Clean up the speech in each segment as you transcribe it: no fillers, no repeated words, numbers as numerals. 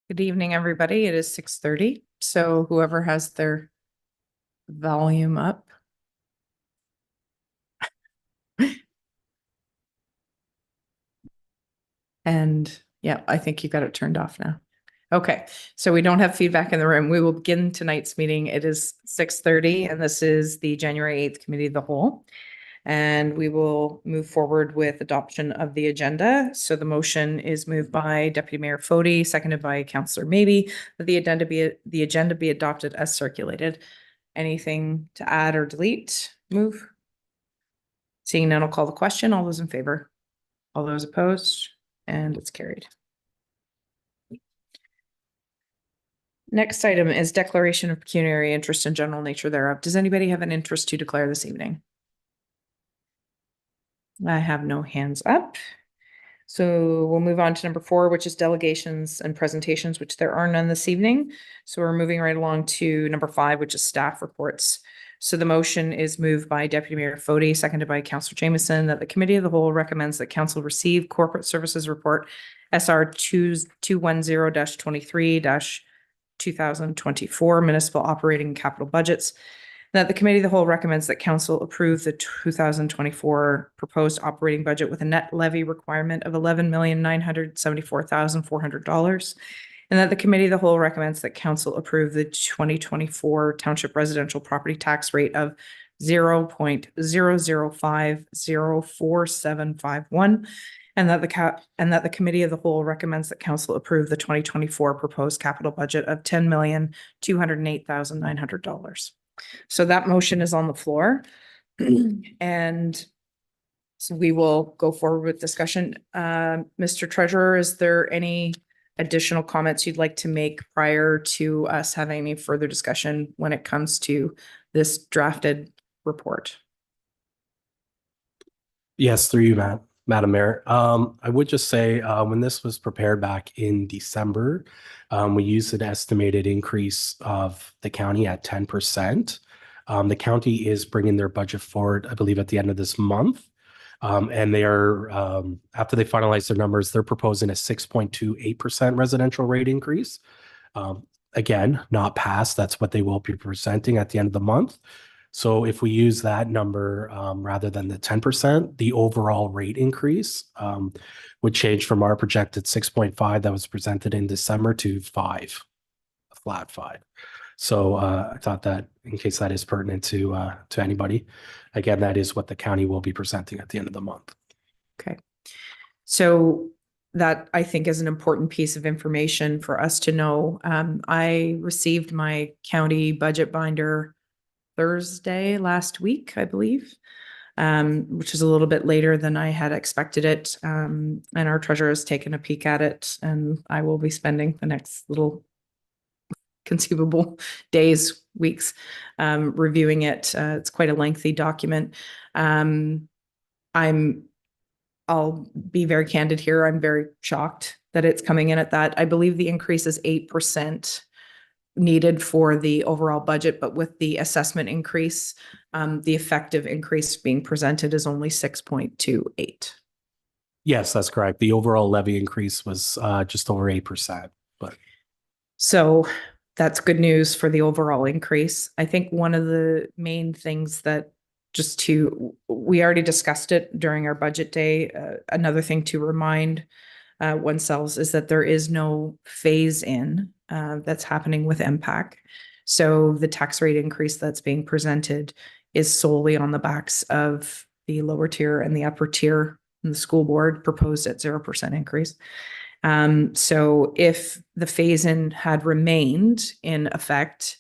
Good evening, everybody. It is 6:30. So whoever has their volume up. And yeah, I think you got it turned off now. Okay, so we don't have feedback in the room. We will begin tonight's meeting. It is 6:30 and this is the January 8th Committee of the Whole. And we will move forward with adoption of the agenda. So the motion is moved by Deputy Mayor Fody, seconded by Councillor Maybe, that the agenda be adopted as circulated. Anything to add or delete? Move. Seeing none, I'll call the question. All those in favor? All those opposed? And it's carried. Next item is declaration of pecuniary interest and general nature thereof. Does anybody have an interest to declare this evening? I have no hands up. So we'll move on to number 4, which is delegations and presentations, which there are none this evening. So we're moving right along to number 5, which is staff reports. So the motion is moved by Deputy Mayor Fody, seconded by Councillor Jameson, that the Committee of the Whole recommends that Council receive Corporate Services Report SR 210-23-2024 Municipal Operating Capital Budgets. That the Committee of the Whole recommends that Council approve the 2024 proposed operating budget with a net levy requirement of $11,974,400. And that the Committee of the Whole recommends that Council approve the 2024 Township Residential Property Tax rate of 0.005044751. And that the Committee of the Whole recommends that Council approve the 2024 proposed capital budget of $10,208,900. So that motion is on the floor. And so we will go forward with discussion. Mr. Treasurer, is there any additional comments you'd like to make prior to us having any further discussion when it comes to this drafted report? Yes, through you, Madam Mayor. I would just say when this was prepared back in December, we used an estimated increase of the county at 10%. The county is bringing their budget forward, I believe, at the end of this month. And they are, after they finalize their numbers, they're proposing a 6.28% residential rate increase. Again, not passed. That's what they will be presenting at the end of the month. So if we use that number rather than the 10%, the overall rate increase would change from our projected 6.5 that was presented in December to 5, a flat 5. So I thought that in case that is pertinent to anybody, again, that is what the county will be presenting at the end of the month. Okay. So that I think is an important piece of information for us to know. I received my county budget binder Thursday last week, I believe, which is a little bit later than I had expected it. And our treasurer has taken a peek at it, and I will be spending the next little conceivable days, weeks, reviewing it. It's quite a lengthy document. I'll be very candid here. I'm very shocked that it's coming in at that. I believe the increase is 8% needed for the overall budget, but with the assessment increase, the effective increase being presented is only 6.28. Yes, that's correct. The overall levy increase was just over 8%. But so that's good news for the overall increase. I think one of the main things that we already discussed it during our budget day. Another thing to remind oneself is that there is no phase in that's happening with MPAC. So the tax rate increase that's being presented is solely on the backs of the lower tier and the upper tier in the school board proposed at 0% increase. So if the phase in had remained in effect,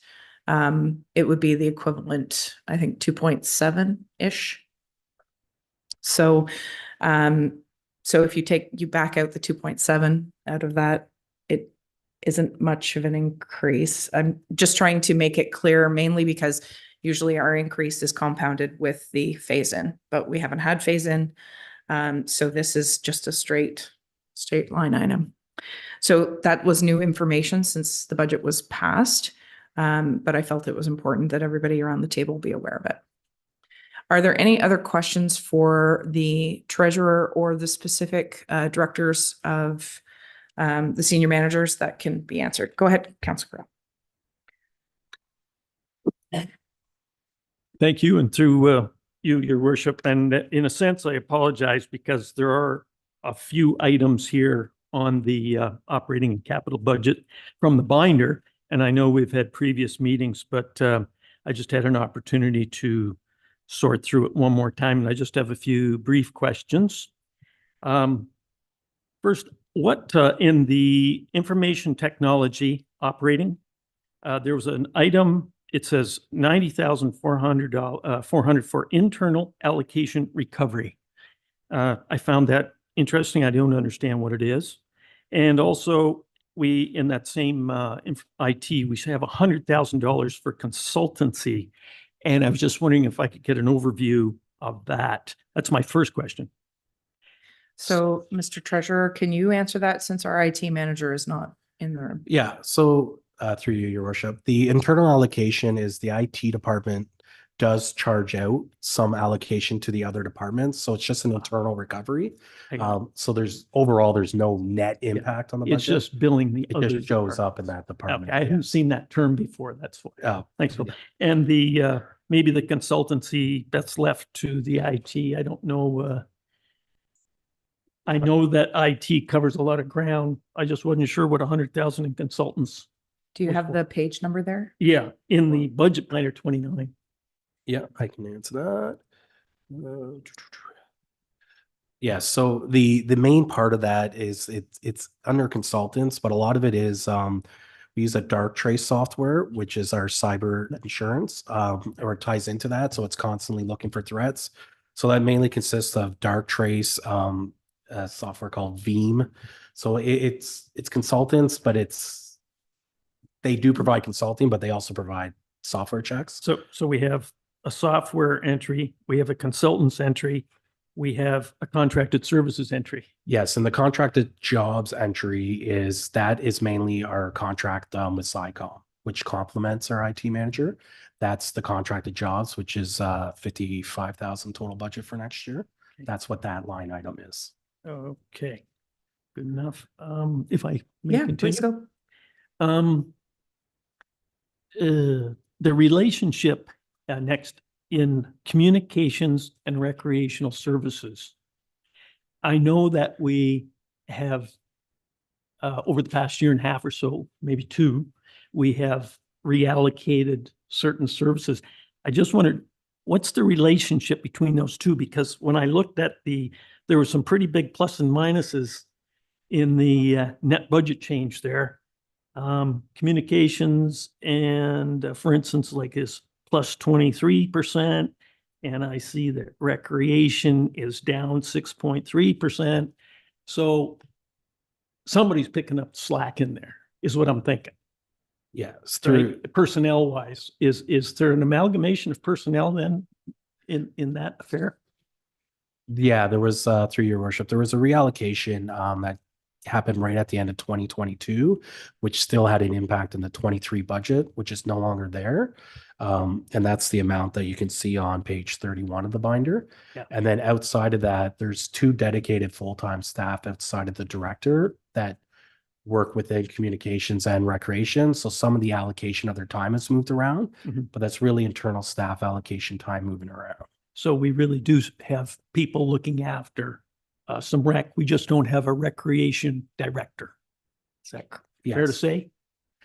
it would be the equivalent, I think, 2.7-ish. So, so if you back out the 2.7 out of that, it isn't much of an increase. I'm just trying to make it clear, mainly because usually our increase is compounded with the phase in, but we haven't had phase in. So this is just a straight line item. So that was new information since the budget was passed. But I felt it was important that everybody around the table be aware of it. Are there any other questions for the treasurer or the specific directors of the senior managers that can be answered. Go ahead, Councillor Carroll. Thank you. And through you, your worship. And in a sense, I apologize because there are a few items here on the operating and capital budget from the binder. And I know we've had previous meetings, but I just had an opportunity to sort through it one more time. And I just have a few brief questions. First, what in the information technology operating, there was an item, it says $90,400 for internal allocation recovery. I found that interesting. I don't understand what it is. And also we, in that same IT, we have $100,000 for consultancy. And I was just wondering if I could get an overview of that. That's my first question. So, Mr. Treasurer, can you answer that since our IT manager is not in the room? Yeah, so through you, your worship, the internal allocation is the IT department does charge out some allocation to the other departments. So it's just an internal recovery. So there's no net impact on the budget. It's just billing the It other just shows up in that department. Okay, I haven't seen that term before. That's what. Oh, Thanks, Phil. yeah. And the maybe the consultancy that's left to the IT. I don't know. I know that IT covers a lot of ground. I just wasn't sure what 100,000 in consultants. Do you have the page number there? Yeah, in the budget planner 29. Yeah, I can answer that. Yeah, so the main part of that is it's under consultants, but a lot of it is we use a dark trace software, which is our cyber insurance, or it ties into that. So it's constantly looking for threats. So that mainly consists of dark trace, a software called Veeam. So it's consultants, but they do provide consulting, but they also provide software checks. So we have a software entry, we have a consultant's entry, we have a contracted services entry. Yes, and the contracted jobs entry is mainly our contract with SciComm, which complements our IT manager. That's the contracted jobs, which is 55,000 total budget for next year. That's what that line item is. Okay, good enough. If I may Yeah, continue. please go. The relationship next in communications and recreational services. I know that we have over the past year and a half or so, maybe two, we have reallocated certain services. I just wondered, what's the relationship between those two? Because when I looked at there were some pretty big plus and minuses in the net budget change there. Communications and for instance, like is plus 23%. And I see that recreation is down 6.3%. So somebody's picking up slack in there is what I'm thinking. Yes, Right? Personnel wise, is there an amalgamation of personnel then in that affair? Yeah, there was through your worship, there was a reallocation that happened right at the end of 2022, which still had an impact in the 23 budget, which is no longer there. And that's the amount that you can see on page 31 of the binder. Yeah. And then outside of that, there's 2 dedicated full-time staff outside of the director that work within communications and recreation. So some of the allocation of their time has moved around, but that's really internal staff allocation time moving around. So we really do have people looking after some rec. We just don't have a recreation director. Is that fair to Yes. say?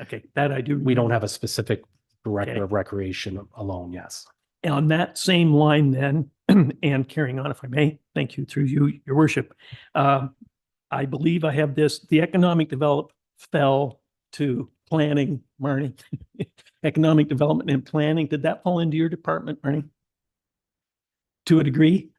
Okay, that I do. We don't have a specific director Okay. of recreation alone. Yes. On that same line then, and carrying on, if I may, thank you through you, your worship. I believe I have this, the economic development fell to planning, Marnie. Economic development and planning. Did that fall into your department, Marnie? To a degree?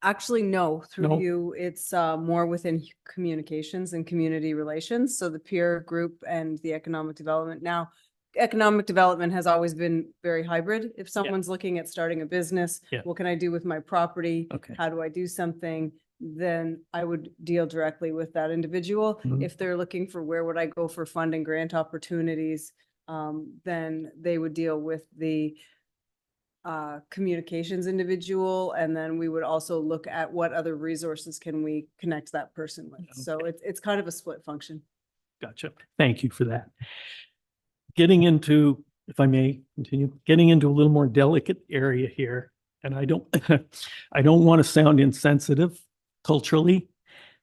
Actually, no, through No? you, it's more within communications and community relations. So the peer group and the economic development. Now, economic development has always been very hybrid. If someone's looking at starting a business, Yeah. what can I do with my property? Okay. How do I do something? Then I would deal directly with that individual. Mhm. If they're looking for where would I go for fund and grant opportunities, then they would deal with the communications individual, and then we would also look at what other resources can we connect that person with. So Okay. it's kind of a split function. Gotcha. Thank you for that. Getting into, if I may continue, getting into a little more delicate area here, and I don't, I don't want to sound insensitive culturally,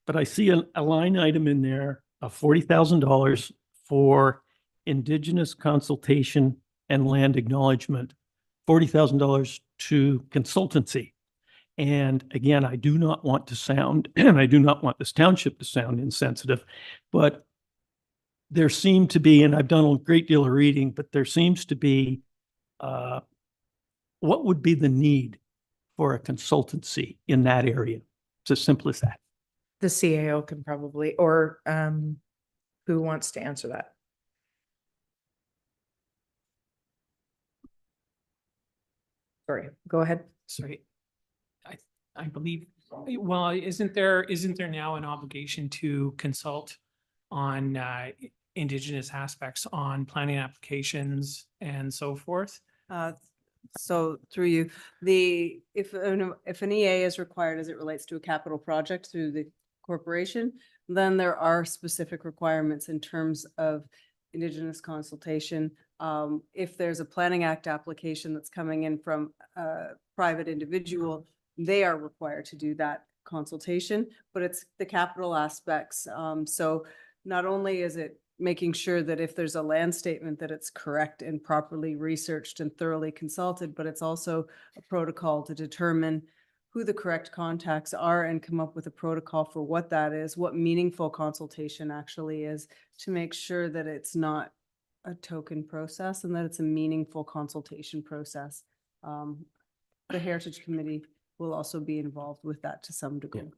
but I see a line item in there of $40,000 for Indigenous consultation and land acknowledgement, $40,000 to consultancy. And again, I do not want to sound, and I do not want this township to sound insensitive, but there seem to be, and I've done a great deal of reading, but there seems to be, what would be the need for a consultancy in that area? It's as simple as that. The CAO can probably, or who wants to answer that? Sorry, go ahead. Sorry. I believe, well, isn't there now an obligation to consult on Indigenous aspects on planning applications and so forth? So through you, if an EA is required as it relates to a capital project through the corporation, then there are specific requirements in terms of Indigenous consultation. If there's a Planning Act application that's coming in from a private individual, they are required to do that consultation, but it's the capital aspects. So not only is it making sure that if there's a land statement that it's correct and properly researched and thoroughly consulted, but it's also a protocol to determine who the correct contacts are and come up with a protocol for what that is, what meaningful consultation actually is, to make sure that it's not a token process and that it's a meaningful consultation process. The Heritage Committee will also be involved with that to some degree.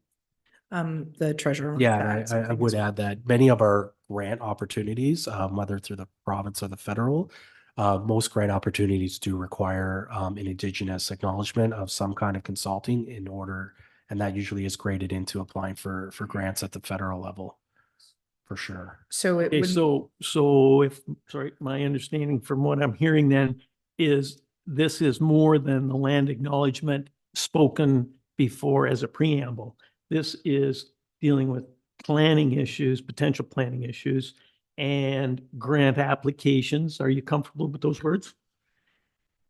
The treasurer. Yeah, wants to and add something I as would well. add that many of our grant opportunities, whether through the province or the federal, most grant opportunities do require an Indigenous acknowledgement of some kind of consulting in order, and that usually is graded into applying for grants at the federal level, for sure. So it Okay, would, so if, sorry, my understanding from what I'm hearing then is this is more than the land acknowledgement spoken before as a preamble. This is dealing with planning issues, potential planning issues, and grant applications. Are you comfortable with those words?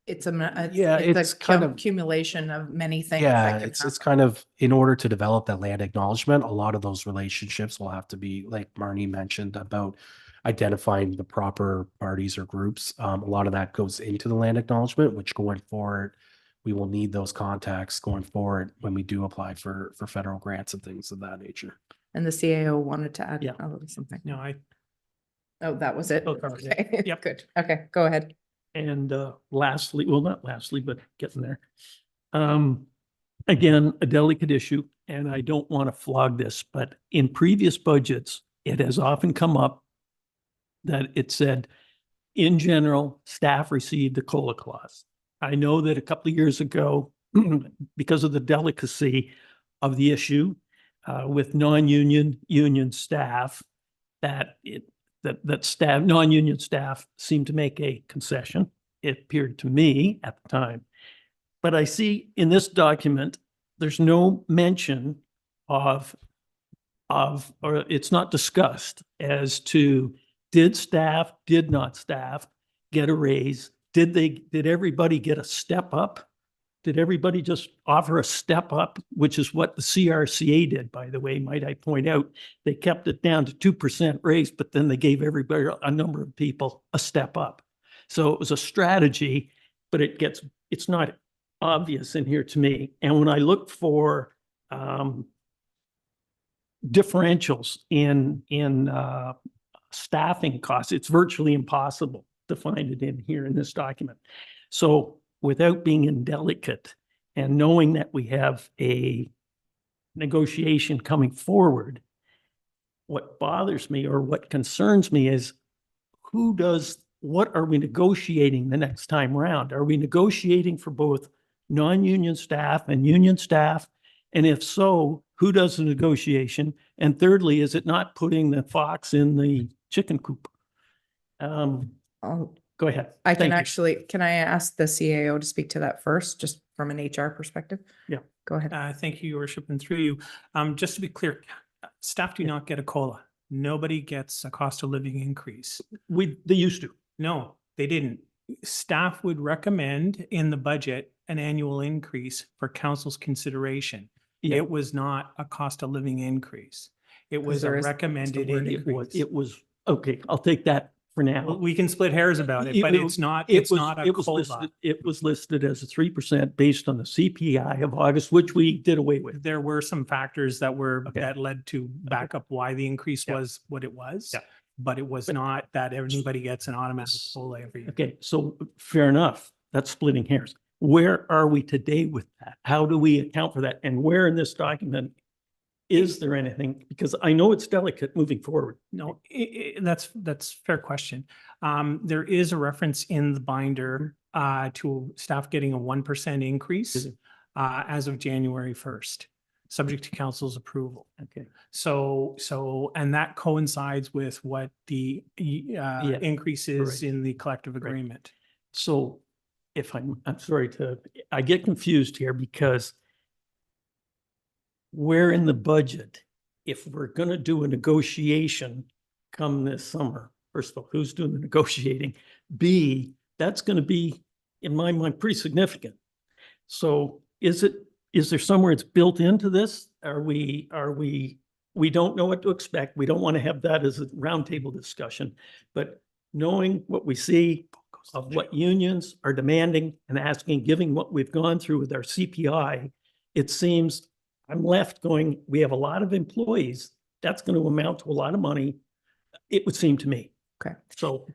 it's a, Yeah, it's a kind of- accumulation of many things. Yeah, that can it's happen. kind of, in order to develop that land acknowledgement, a lot of those relationships will have to be, like Marnie mentioned, about identifying the proper parties or groups. A lot of that goes into the land acknowledgement, which going forward, we will need those contacts going forward when we do apply for federal grants and things of that nature. And the CAO wanted to add Yeah. a little something. No, Oh, that was it? Oh, that was it. Okay, Yep. good. Okay, go ahead. And lastly, well, not lastly, but getting there. Again, a delicate issue, and I don't want to flog this, but in previous budgets, it has often come up that it said, in general, staff received a COLA clause. I know that a couple of years ago, because of the delicacy of the issue with non-union, union staff, that staff, non-union staff seemed to make a concession. It appeared to me at the time. But I see in this document, there's no mention of, or it's not discussed as to did staff, did not staff get a raise? Did everybody get a step up? Did everybody just offer a step up, which is what the CRCA did, by the way, might I point out? They kept it down to 2% raise, but then they gave everybody, a number of people, a step up. So it was a strategy, but it's not obvious in here to me. And when I look for differentials in staffing costs, it's virtually impossible to find it in here in this document. So without being indelicate and knowing that we have a negotiation coming forward, what bothers me or what concerns me is what are we negotiating the next time around? Are we negotiating for both non-union staff and union staff? And if so, who does the negotiation? And thirdly, is it not putting the fox in the chicken coop? I'll Go ahead. I can Thank you. actually, can I ask the CAO to speak to that first, just from an HR perspective? Yeah. Go ahead. Thank you, Your Worship, and through you. Just to be clear, staff do not get a COLA. Nobody gets a cost of living increase. They used to. No, they didn't. Staff would recommend in the budget an annual increase for council's consideration. Yeah. It was not a cost of living increase. It was a there is just a recommended word increase. It was, okay, I'll take that for now. Well, we can split hairs about it, but it's not a COLA. It was listed as a 3% based on the CPI of August, which we did away with. There were some factors that Okay. that led to back up why the increase Yeah. was what it was. Yeah. But it was not that anybody gets an automatic COLA every year. Okay, so fair enough. That's splitting hairs. Where are we today with that? How do we account for that? And where in this document is there anything? Because I know it's delicate moving forward. No, that's fair question. There is a reference in the binder to staff getting a 1% increase as of January 1st, subject to council's approval. Okay. So, and that coincides with what the increase is Right. in the collective Right. agreement. So if I'm sorry I get confused here because where in the budget, if we're going to do a negotiation come this summer, first of all, who's doing the negotiating? B, that's going to be, in my mind, pretty significant. So is there somewhere it's built into this? We don't know what to expect. We don't want to have that as a roundtable discussion, but knowing what we see of what unions are demanding and asking, giving what we've gone through with our CPI, it seems I'm left going, we have a lot of employees. That's going to amount to a lot of money. It would seem to me. Okay. So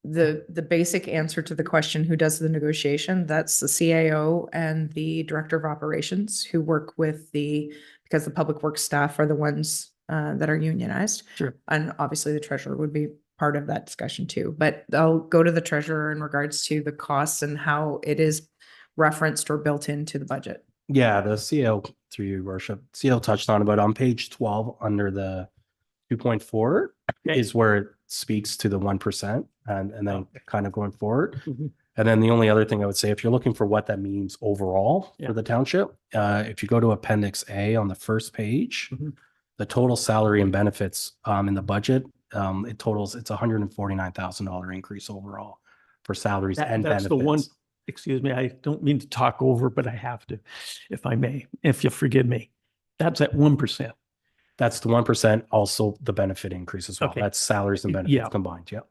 The basic answer to the question, who does the negotiation, that's the CAO and the Director of Operations who work with because the public works staff are the ones that are unionized. Sure. And obviously the treasurer would be part of that discussion too, but I'll go to the treasurer in regards to the costs and how it is referenced or built into the budget. Yeah, the CO, through your worship, CO touched on it, but on page 12 under the 2.4 Okay. is where it speaks to the 1% and then kind of going forward. Mhm. And then the only other thing I would say, if you're looking for what that means overall Yeah. for the township, if you go to Appendix A on the first page, Mhm. the total salary and benefits in the budget, it's $149,000 increase overall for salaries and that's benefits. the one, excuse me, I don't mean to talk over, but I have to, if I may, if you'll forgive me. That's at 1%. That's the 1%, also the benefit increase as well. Okay. That's salaries and benefits Yeah. combined, yeah.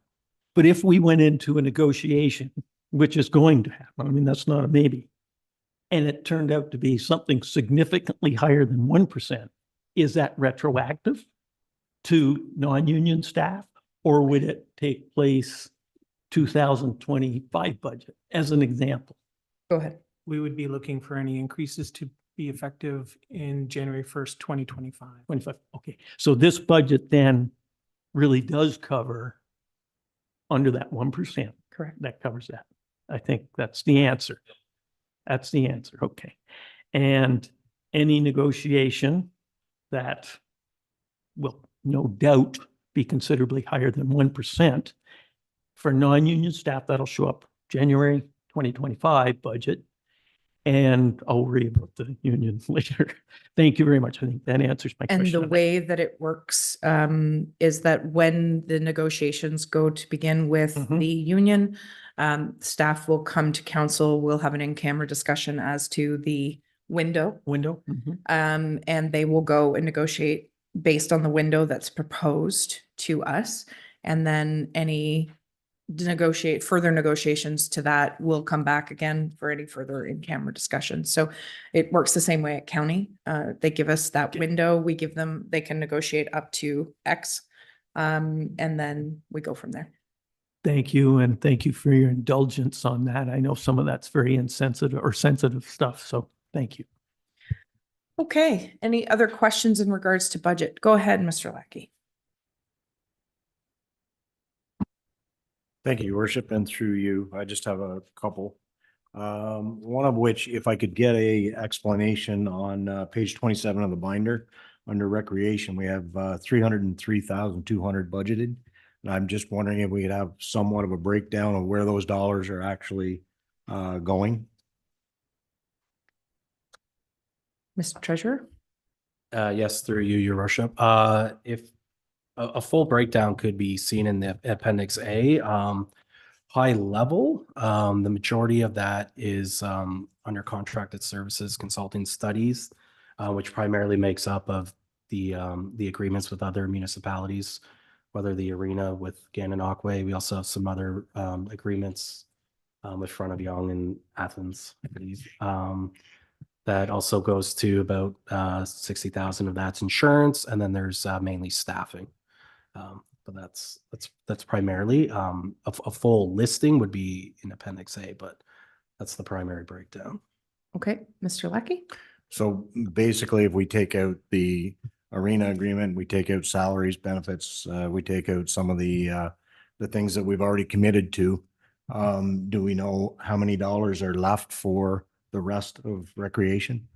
But if we went into a negotiation, which is going to happen, I mean, that's not a maybe, and it turned out to be something significantly higher than 1%, is that retroactive to non-union staff? Or would it take place 2025 budget, as an example? Go ahead. We would be looking for any increases to be effective in January 1st, 2025. 25, okay. So this budget then really does cover under that 1%. Correct. That covers that. I think that's the answer. That's the answer. Okay. And any negotiation that will no doubt be considerably higher than 1% for non-union staff, that'll show up January 2025 budget. And I'll worry about the union later. Thank you very much. I think that answers my And question. the on that. way that it works is that when the negotiations go to begin with Mhm. the union, staff will come to council, we'll have an in-camera discussion as to the window. Window? Mhm. And they will go and negotiate based on the window that's proposed to us. And then any further negotiations to that will come back again for any further in-camera discussion. So it works the same way at county. They give us that Okay. window, we give them, they can negotiate up to X. And then we go from there. Thank you, and thank you for your indulgence on that. I know some of that's very insensitive or sensitive stuff, so thank you. Okay, any other questions in regards to budget? Go ahead, Mr. Lackey. Thank you, Your Worship, and through you, I just have a couple. One of which, if I could get a explanation on page 27 of the binder, under recreation, we have 303,200 budgeted. And I'm just wondering if we could have somewhat of a breakdown of where those dollars are actually going. Mr. Treasurer? Yes, through you, your worship. If a full breakdown could be seen in the Appendix A, high level, the majority of that is under contracted services, consulting studies, which primarily makes up of the agreements with other municipalities, whether the arena with Gananoque. We also have some other agreements with Front of Young and Athens. That also goes to about 60,000 of that's insurance, and then there's mainly staffing. But that's primarily a full listing would be in Appendix A, but that's the primary breakdown. Okay, Mr. Lackey? So basically, if we take out the arena agreement, we take out salaries, benefits, we take out some of the things that we've already committed to. Do we know how many dollars are left for the rest of recreation?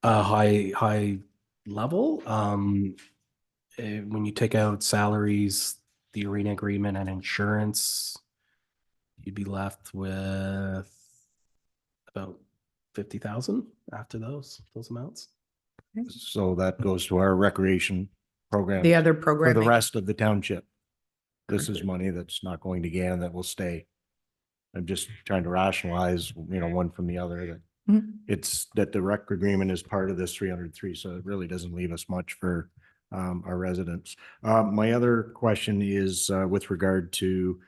High level. When you take out salaries, the arena agreement and insurance, you'd be left with about 50,000 after those amounts. So that goes to our recreation program. The other For the programming. rest of the township. This is money that's not going to GAN that will stay. I'm just trying to rationalize, one from the other, that Mhm. it's that the rec agreement is part of this 303, so it really doesn't leave us much for our residents. My other question is with regard to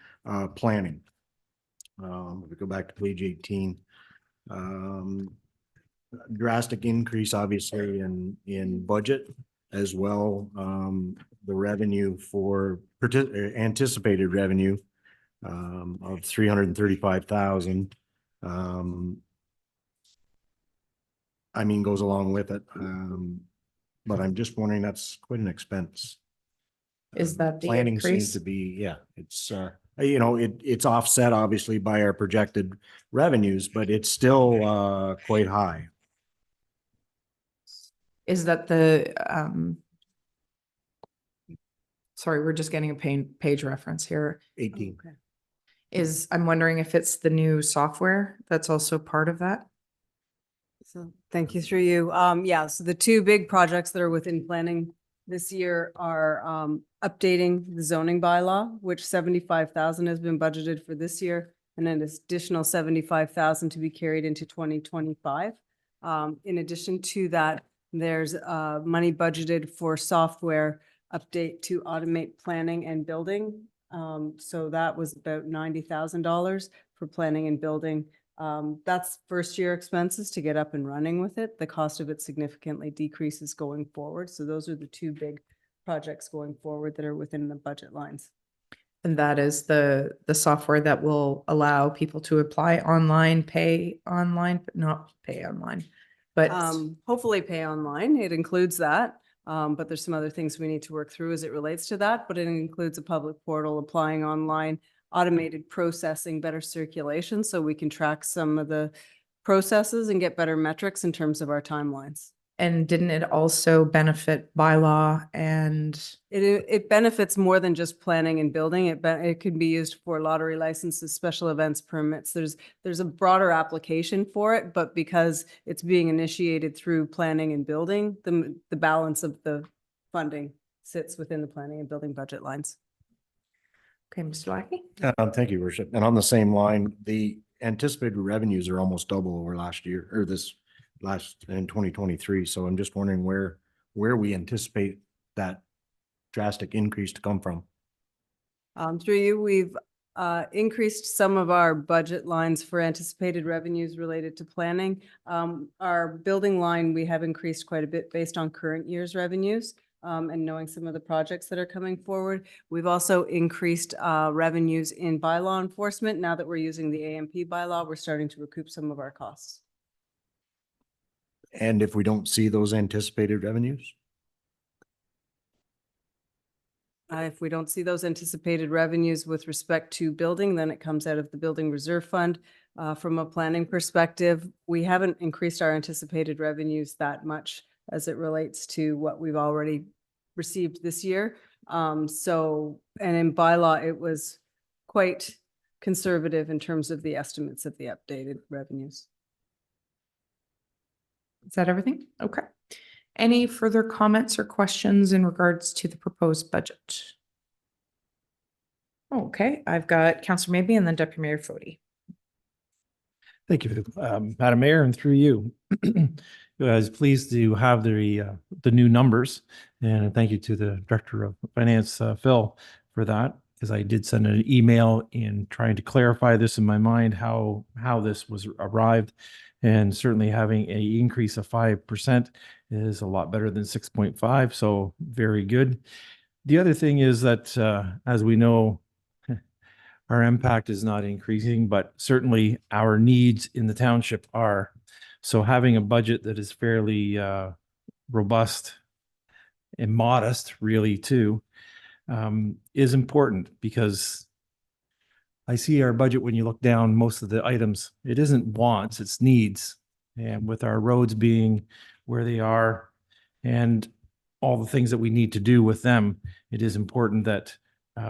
planning. If we go back to page 18, drastic increase, obviously, in budget as well. The revenue for anticipated revenue of 335,000. Goes along with it. But I'm just wondering, that's quite an expense. Is that the Planning seems increase? to be, it's, it's offset obviously by our projected revenues, but it's still quite high. Is that the, sorry, we're just getting a page reference here. 18. I'm wondering if it's the new software that's also part of that? So thank you through you. So the two big projects that are within planning this year are updating the zoning bylaw, which 75,000 has been budgeted for this year, and then an additional 75,000 to be carried into 2025. In addition to that, there's money budgeted for software update to automate planning and building. So that was about $90,000 for planning and building. That's first year expenses to get up and running with it. The cost of it significantly decreases going forward. So those are the two big projects going forward that are within the budget lines. And that is the software that will allow people to apply online, pay online, but not pay online. But Hopefully pay online. It includes that. But there's some other things we need to work through as it relates to that, but it includes a public portal, applying online, automated processing, better circulation, so we can track some of the processes and get better metrics in terms of our timelines. and didn't it also benefit bylaw and It benefits more than just planning and building. It can be used for lottery licenses, special events permits. There's a broader application for it, but because it's being initiated through planning and building, the balance of the funding sits within the planning and building budget lines. okay, Mr. Lackey? Thank you, Worship. And on the same line, the anticipated revenues are almost double over last year, or this last in 2023. So I'm just wondering where we anticipate that drastic increase to come from. Through you, we've increased some of our budget lines for anticipated revenues related to planning. Our building line, we have increased quite a bit based on current year's revenues. And knowing some of the projects that are coming forward. We've also increased revenues in bylaw enforcement. Now that we're using the AMP bylaw, we're starting to recoup some of our costs. And if we don't see those anticipated revenues? If we don't see those anticipated revenues with respect to building, then it comes out of the Building Reserve Fund. From a planning perspective, we haven't increased our anticipated revenues that much as it relates to what we've already received this year. So, and in bylaw, it was quite conservative in terms of the estimates of the updated revenues. Is that everything? Okay. Any further comments or questions in regards to the proposed budget? Okay, I've got Councillor Maybe and then Deputy Mayor Fody. Thank you, Madam Mayor, and through you. I was pleased to have the new numbers, and thank you to the Director of Finance, Phil, for that, because I did send an email in trying to clarify this in my mind, how this was arrived. And certainly having an increase of 5% is a lot better than 6.5, so very good. The other thing is that, as we know, our impact is not increasing, but certainly our needs in the township are. So having a budget that is fairly robust and modest, really, too, is important, because I see our budget, when you look down most of the items, it isn't wants, it's needs. And with our roads being where they are and all the things that we need to do with them, it is important that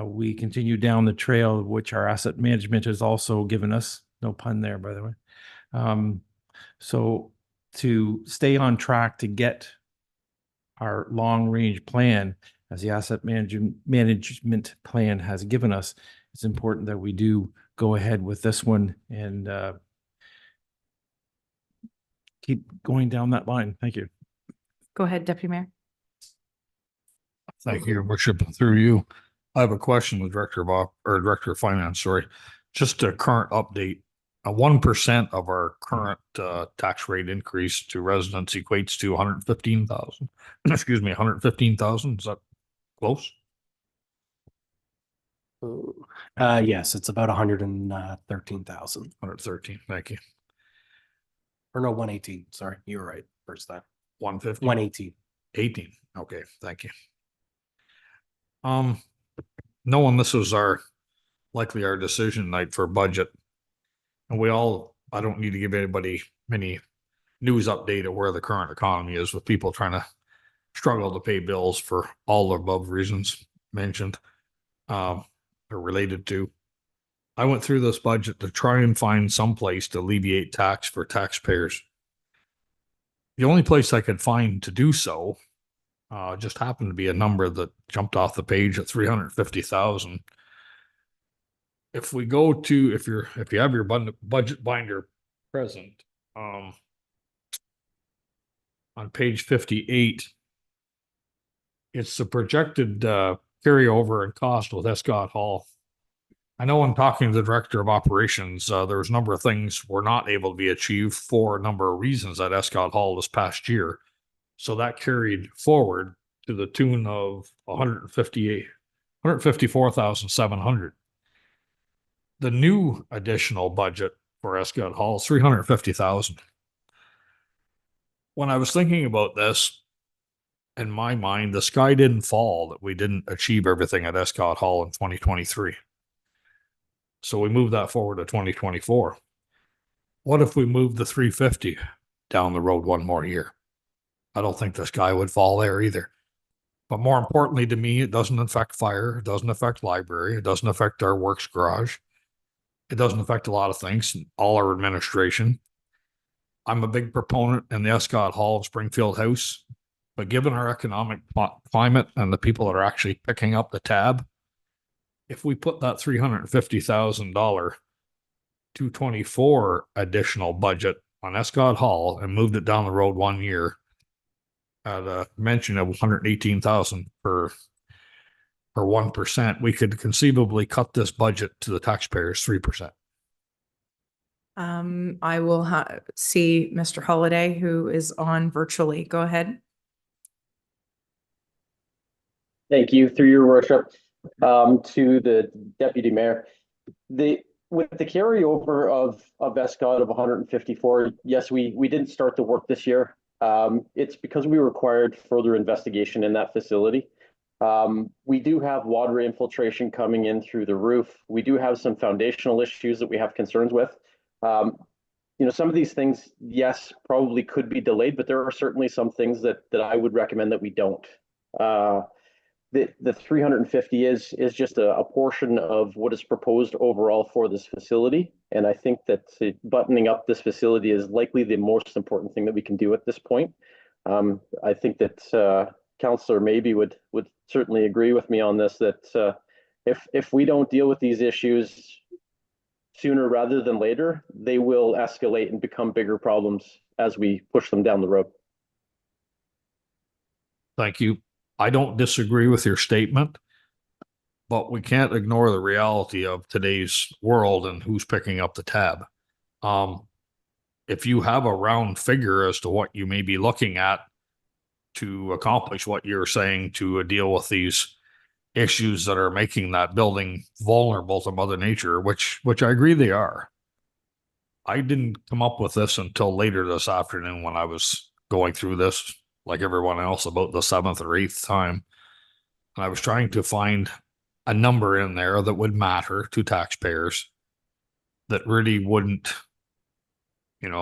we continue down the trail, which our asset management has also given us. No pun there, by the way. So to stay on track to get our long-range plan, as the asset management plan has given us, it's important that we do go ahead with this one and keep going down that line. Thank you. Go ahead, Deputy Mayor. Thank you, Your Worship. Through you, I have a question with Director of Finance, sorry. Just a current update. 1% of our current tax rate increase to residents equates to 115,000. Excuse me, 115,000. Is that close? Yes, it's about 113,000. 113. Thank you. Or no, 118. Sorry, you were right. First time. 150. 118. 18. Okay, thank you. Knowing this was likely our decision night for budget, and I don't need to give anybody many news update of where the current economy is, with people trying to struggle to pay bills for all the above reasons mentioned, or related to. I went through this budget to try and find some place to alleviate tax for taxpayers. The only place I could find to do so just happened to be a number that jumped off the page at 350,000. If we go to, if you have your budget binder present, on page 58, it's the projected carryover and cost with Escott Hall. I know in talking to the Director of Operations, there was a number of things were not able to be achieved for a number of reasons at Escott Hall this past year. So that carried forward to the tune of 154,700. The new additional budget for Escott Hall is 350,000. When I was thinking about this, in my mind, the sky didn't fall that we didn't achieve everything at Escott Hall in 2023. So we moved that forward to 2024. What if we moved the 350 down the road one more year? I don't think the sky would fall there either. But more importantly to me, it doesn't affect fire. It doesn't affect library. It doesn't affect our works garage. It doesn't affect a lot of things, all our administration. I'm a big proponent in the Escott Hall and Springfield House, but given our economic climate and the people that are actually picking up the tab, if we put that $350,000 224 additional budget on Escott Hall and moved it down the road 1 year at a mention of 118,000 per 1%, we could conceivably cut this budget to the taxpayers 3%. I will see Mr. Holliday, who is on virtually. Go ahead. Thank you, through your worship, to the Deputy Mayor. With the carryover of Escott of 154, yes, we didn't start the work this year. It's because we required further investigation in that facility. We do have water infiltration coming in through the roof. We do have some foundational issues that we have concerns with. Some of these things, yes, probably could be delayed, but there are certainly some things that I would recommend that we don't. the 350 is just a portion of what is proposed overall for this facility. And I think that buttoning up this facility is likely the most important thing that we can do at this point. I think that Councillor Maybe would certainly agree with me on this, that if we don't deal with these issues sooner rather than later, they will escalate and become bigger problems as we push them down the road. Thank you. I don't disagree with your statement, but we can't ignore the reality of today's world and who's picking up the tab. If you have a round figure as to what you may be looking at to accomplish what you're saying to deal with these issues that are making that building vulnerable to Mother Nature, which I agree they are. I didn't come up with this until later this afternoon when I was going through this, like everyone else, about the 7th or 8th time. And I was trying to find a number in there that would matter to taxpayers, that really wouldn't,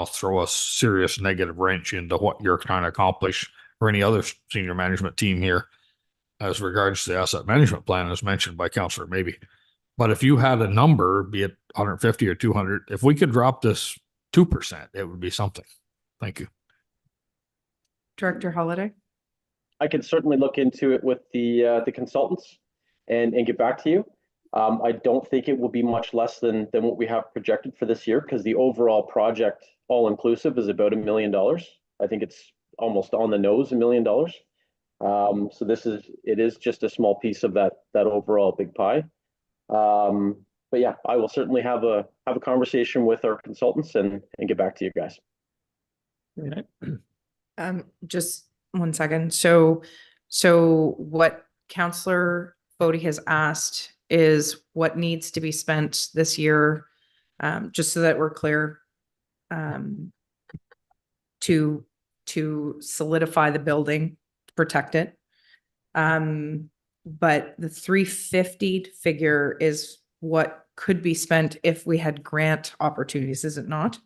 throw a serious negative wrench into what you're trying to accomplish, or any other senior management team here as regards to the asset management plan, as mentioned by Councillor Maybe. But if you had a number, be it 150 or 200, if we could drop this 2%, it would be something. Thank you. Director Holiday? I can certainly look into it with the consultants and get back to you. I don't think it will be much less than what we have projected for this year, because the overall project, all inclusive, is about $1 million. I think it's almost on the nose, $1 million. So it is just a small piece of that overall big pie. But yeah, I will certainly have a conversation with our consultants and get back to you guys. Just 1 second. So what Councillor Bodie has asked is what needs to be spent this year, just so that we're clear, to solidify the building, protect it. But the 350 figure is what could be spent if we had grant opportunities, is it not?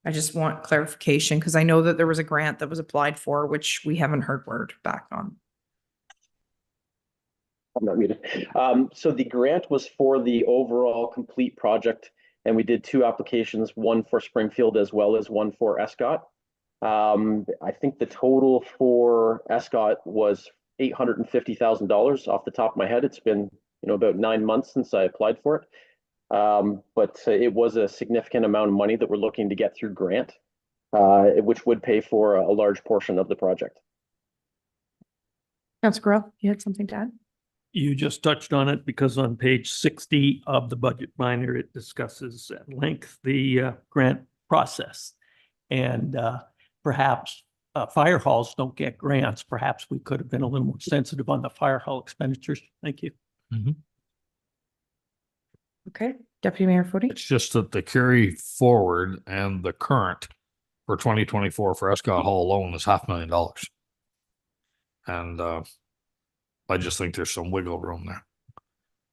I just want clarification, because I know that there was a grant that was applied for, which we haven't heard word back on. I'm not muted. So the grant was for the overall complete project, and we did 2 applications, one for Springfield as well as one for Escott. I think the total for Escott was $850,000 off the top of my head. It's been about 9 months since I applied for it. But it was a significant amount of money that we're looking to get through grant, which would pay for a large portion of the project. Councillor Grohl, you had something to add? You just touched on it, because on page 60 of the budget binder, it discusses at length the grant process. And perhaps fire halls don't get grants. Perhaps we could have been a little more sensitive on the fire hall expenditures. Thank you. Mm-hmm. Okay, Deputy Mayor Footy. It's just that the carry forward and the current for 2024 for Escott Hall alone is $500,000. And I just think there's some wiggle room there.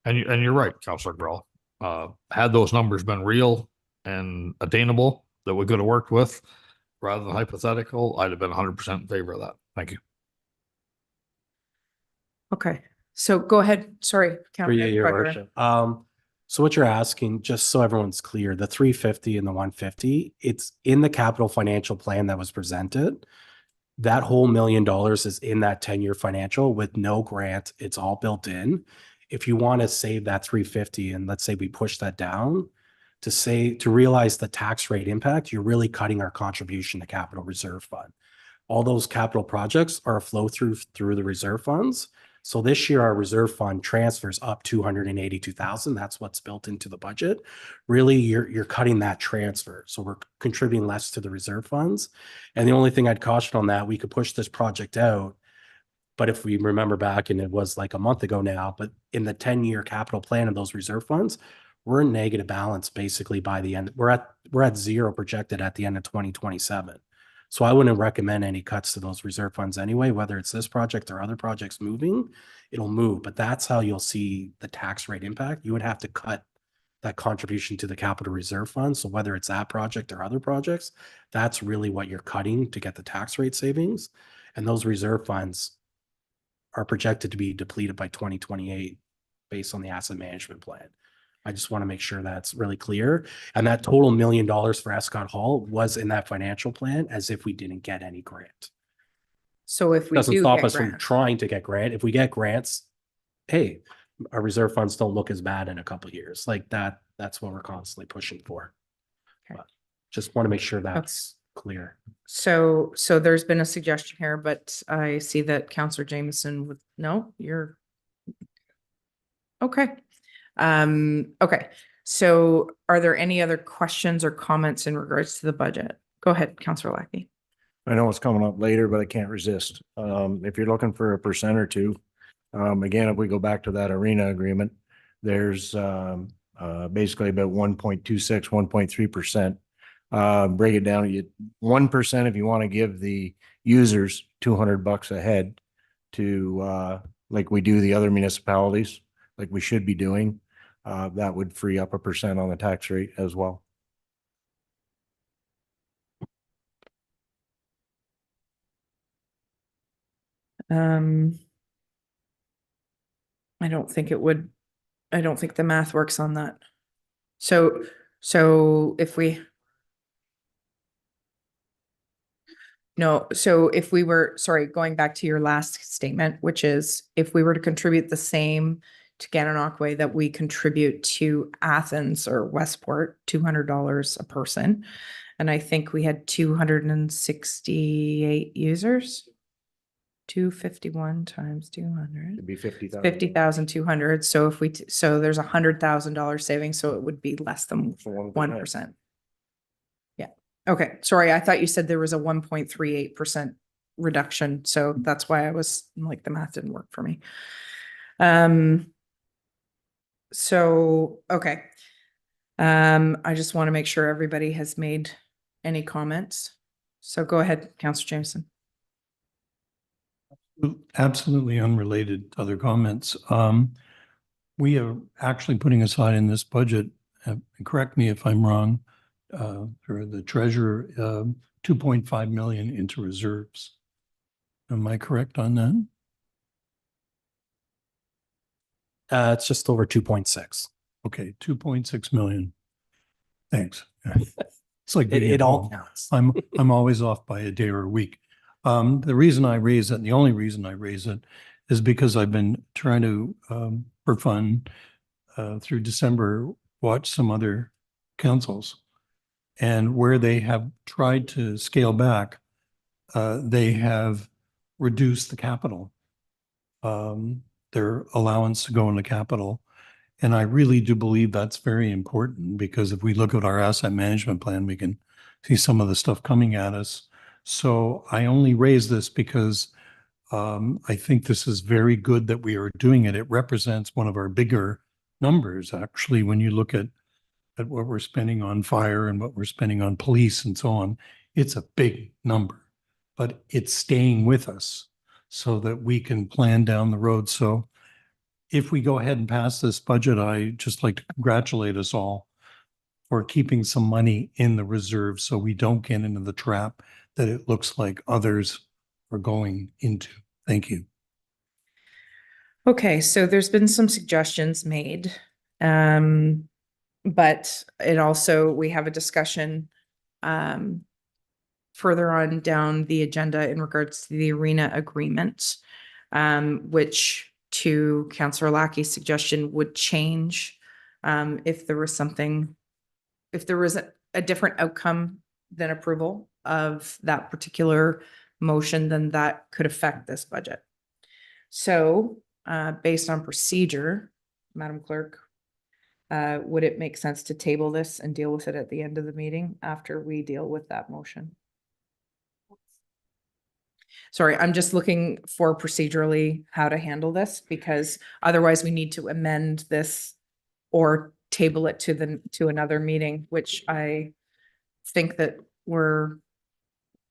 And you're right, Councillor Grohl. Had those numbers been real and attainable that we could have worked with rather than hypothetical, I'd have been 100% in favor of that. Thank you. Okay, so go ahead. Sorry, Yeah, Your Worship. So what you're asking, just so everyone's clear, the 350 and the 150, it's in the capital financial plan that was presented. That whole $1 million is in that 10-year financial with no grant. It's all built in. If you want to save that 350, and let's say we push that down to realize the tax rate impact, you're really cutting our contribution to capital reserve fund. All those capital projects are a flow through the reserve funds. So this year, our reserve fund transfers up $282,000. That's what's built into the budget. Really, you're cutting that transfer. So we're contributing less to the reserve funds. And the only thing I'd caution on that, we could push this project out. But if we remember back, and it was like a month ago now, but in the 10-year capital plan of those reserve funds, we're in negative balance basically by the end. We're at zero projected at the end of 2027. So I wouldn't recommend any cuts to those reserve funds anyway, whether it's this project or other projects moving, it'll move. But that's how you'll see the tax rate impact. You would have to cut that contribution to the capital reserve fund. So whether it's that project or other projects, that's really what you're cutting to get the tax rate savings. And those reserve funds are projected to be depleted by 2028 based on the asset management plan. I just want to make sure that's really clear. And that total $1 million for Escott Hall was in that financial plan as if we didn't get any grant. So if we Doesn't do stop get us from grants, trying to get grant. If we get grants, hey, our reserve funds don't look as bad in a couple of years. Like that, that's what we're constantly pushing for. Okay. But just want to make sure that's clear. so there's been a suggestion here, but I see that Councillor Jameson would, no, you're. Okay. Okay. So are there any other questions or comments in regards to the budget? Go ahead, Councillor Lackey. I know it's coming up later, but I can't resist. If you're looking for a percent or two, again, if we go back to that arena agreement, there's basically about 1.26, 1.3%. Break it down, 1% if you want to give the users $200 a head to like we do the other municipalities, like we should be doing. That would free up 1% on the tax rate as well. I don't think it would, I don't think the math works on that. So if we. No, so if we were, sorry, going back to your last statement, which is if we were to contribute the same to Gananoque that we contribute to Athens or Westport, $200 a person. And I think we had 268 users. 251 times 200. It'd be 50,000. 50,200. So if we, so there's $100,000 savings, so it would be less than For 1%. Yeah. Okay. Sorry. I thought you said there was a 1.38% reduction. So that's why I was like, the math didn't work for me. So, okay. I just want to make sure everybody has made any comments. So go ahead, Councillor Jameson. Absolutely unrelated other comments. We are actually putting aside in this budget, correct me if I'm wrong, for the treasurer, 2.5 million into reserves. Am I correct on that? It's just over 2.6. Okay, 2.6 million. Thanks. It's like It all home. counts. I'm always off by a day or a week. The reason I raise it, and the only reason I raise it, is because I've been trying to, for fun, through December, watch some other councils. And where they have tried to scale back, they have reduced the capital, their allowance to go into capital. And I really do believe that's very important, because if we look at our asset management plan, we can see some of the stuff coming at us. So I only raise this because I think this is very good that we are doing it. It represents one of our bigger numbers, actually, when you look at what we're spending on fire and what we're spending on police and so on. It's a big number, but it's staying with us so that we can plan down the road. So if we go ahead and pass this budget, I just like to congratulate us all for keeping some money in the reserve so we don't get into the trap that it looks like others are going into. Thank you. Okay, so there's been some suggestions made. But it also, we have a discussion further on down the agenda in regards to the arena agreement, which to Councillor Lackey's suggestion would change if there was something, if there was a different outcome than approval of that particular motion, then that could affect this budget. So based on procedure, Madam Clerk, would it make sense to table this and deal with it at the end of the meeting after we deal with that motion? Sorry, I'm just looking for procedurally how to handle this, because otherwise we need to amend this or table it to another meeting, which I think that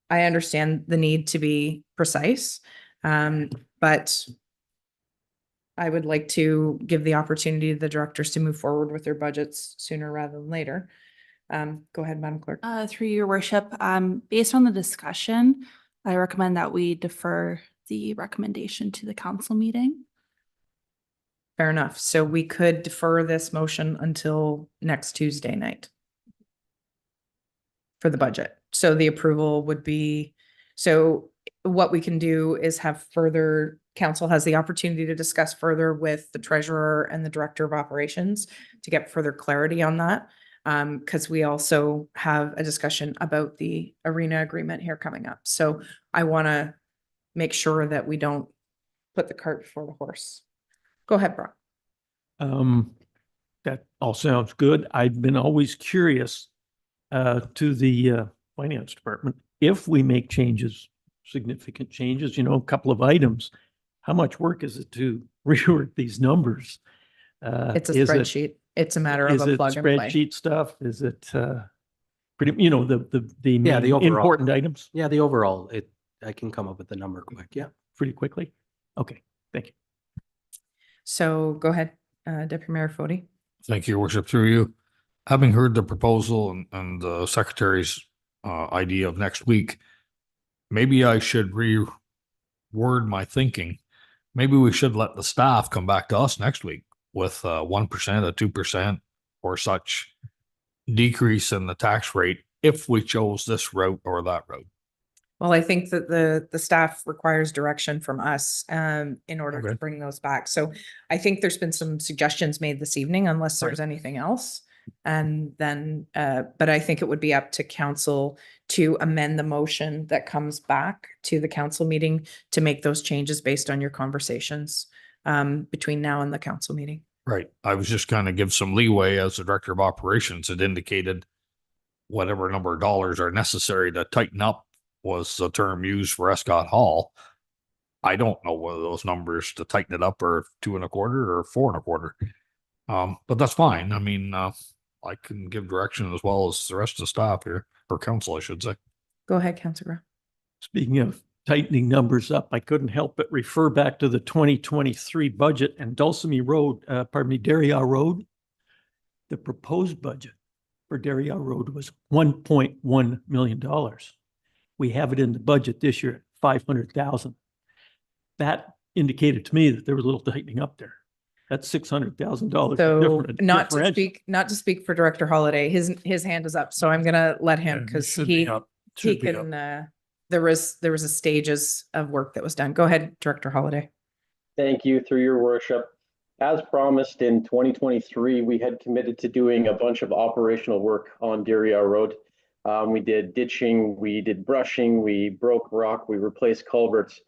I understand the need to be precise, but I would like to give the opportunity to the directors to move forward with their budgets sooner rather than later. Go ahead, Madam Clerk. Through your worship, based on the discussion, I recommend that we defer the recommendation to the council meeting. Fair enough. So we could defer this motion until next Tuesday night for the budget. So the approval would be, so what we can do is have further, council has the opportunity to discuss further with the treasurer and the director of operations to get further clarity on that. Because we also have a discussion about the arena agreement here coming up. So I want to make sure that we don't put the cart before the horse. Go ahead, Brock. That all sounds good. I've been always curious to the finance department. If we make changes, significant changes, a couple of items, how much work is it to rework these numbers? It's a Is it- spreadsheet. It's a matter of Is a it plug and play. spreadsheet stuff? Is it pretty, the Yeah, the main overall. important items Yeah, the overall, I can come up with the number quick. Yeah. pretty quickly? Okay, thank you. So go ahead, Deputy Mayor Fode. Thank you, Your Worship, through you. Having heard the proposal and the secretary's idea of next week, maybe I should reword my thinking. Maybe we should let the staff come back to us next week with 1%, a 2% or such decrease in the tax rate if we chose this route or that route. Well, I think that the staff requires direction from us in order to Okay. bring those back. So I think there's been some suggestions made this evening, unless there's Right. anything else. And then, but I think it would be up to council to amend the motion that comes back to the council meeting to make those changes based on your conversations between now and the council meeting. Right. I was just kind of give some leeway as the director of operations had indicated whatever number of dollars are necessary to tighten up was the term used for Escott Hall. I don't know whether those numbers to tighten it up are 2.25 or 4.25. But that's fine. I mean, I can give direction as well as the rest of the staff here, or council, I should say. Go ahead, Councilor Grau. Speaking of tightening numbers up, I couldn't help but refer back to the 2023 budget and Dulcimy Road, Darriah Road. The proposed budget for Darriah Road was $1.1 million. We have it in the budget this year at 500,000. That indicated to me that there was a little tightening up there. That's $600,000. So not to speak for Director Holliday, his hand is up, so I'm gonna let him because he can, there was a stages of work that was done. Go ahead, Director Holliday. Thank you, through your worship. As promised in 2023, we had committed to doing a bunch of operational work on Darriah Road. We did ditching, we did brushing, we broke rock, we replaced culverts.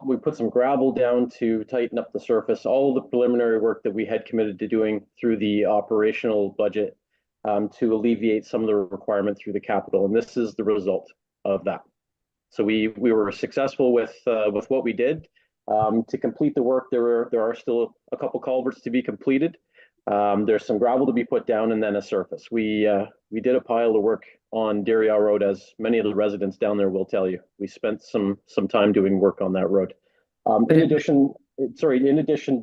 We put some gravel down to tighten up the surface, all the preliminary work that we had committed to doing through the operational budget to alleviate some of the requirement through the capital. And this is the result of that. So we were successful with what we did. To complete the work, there are still a couple culverts to be completed. There's some gravel to be put down and then a surface. We did a pile of work on Darriah Road, as many of the residents down there will tell you. We spent some time doing work on that road. In addition,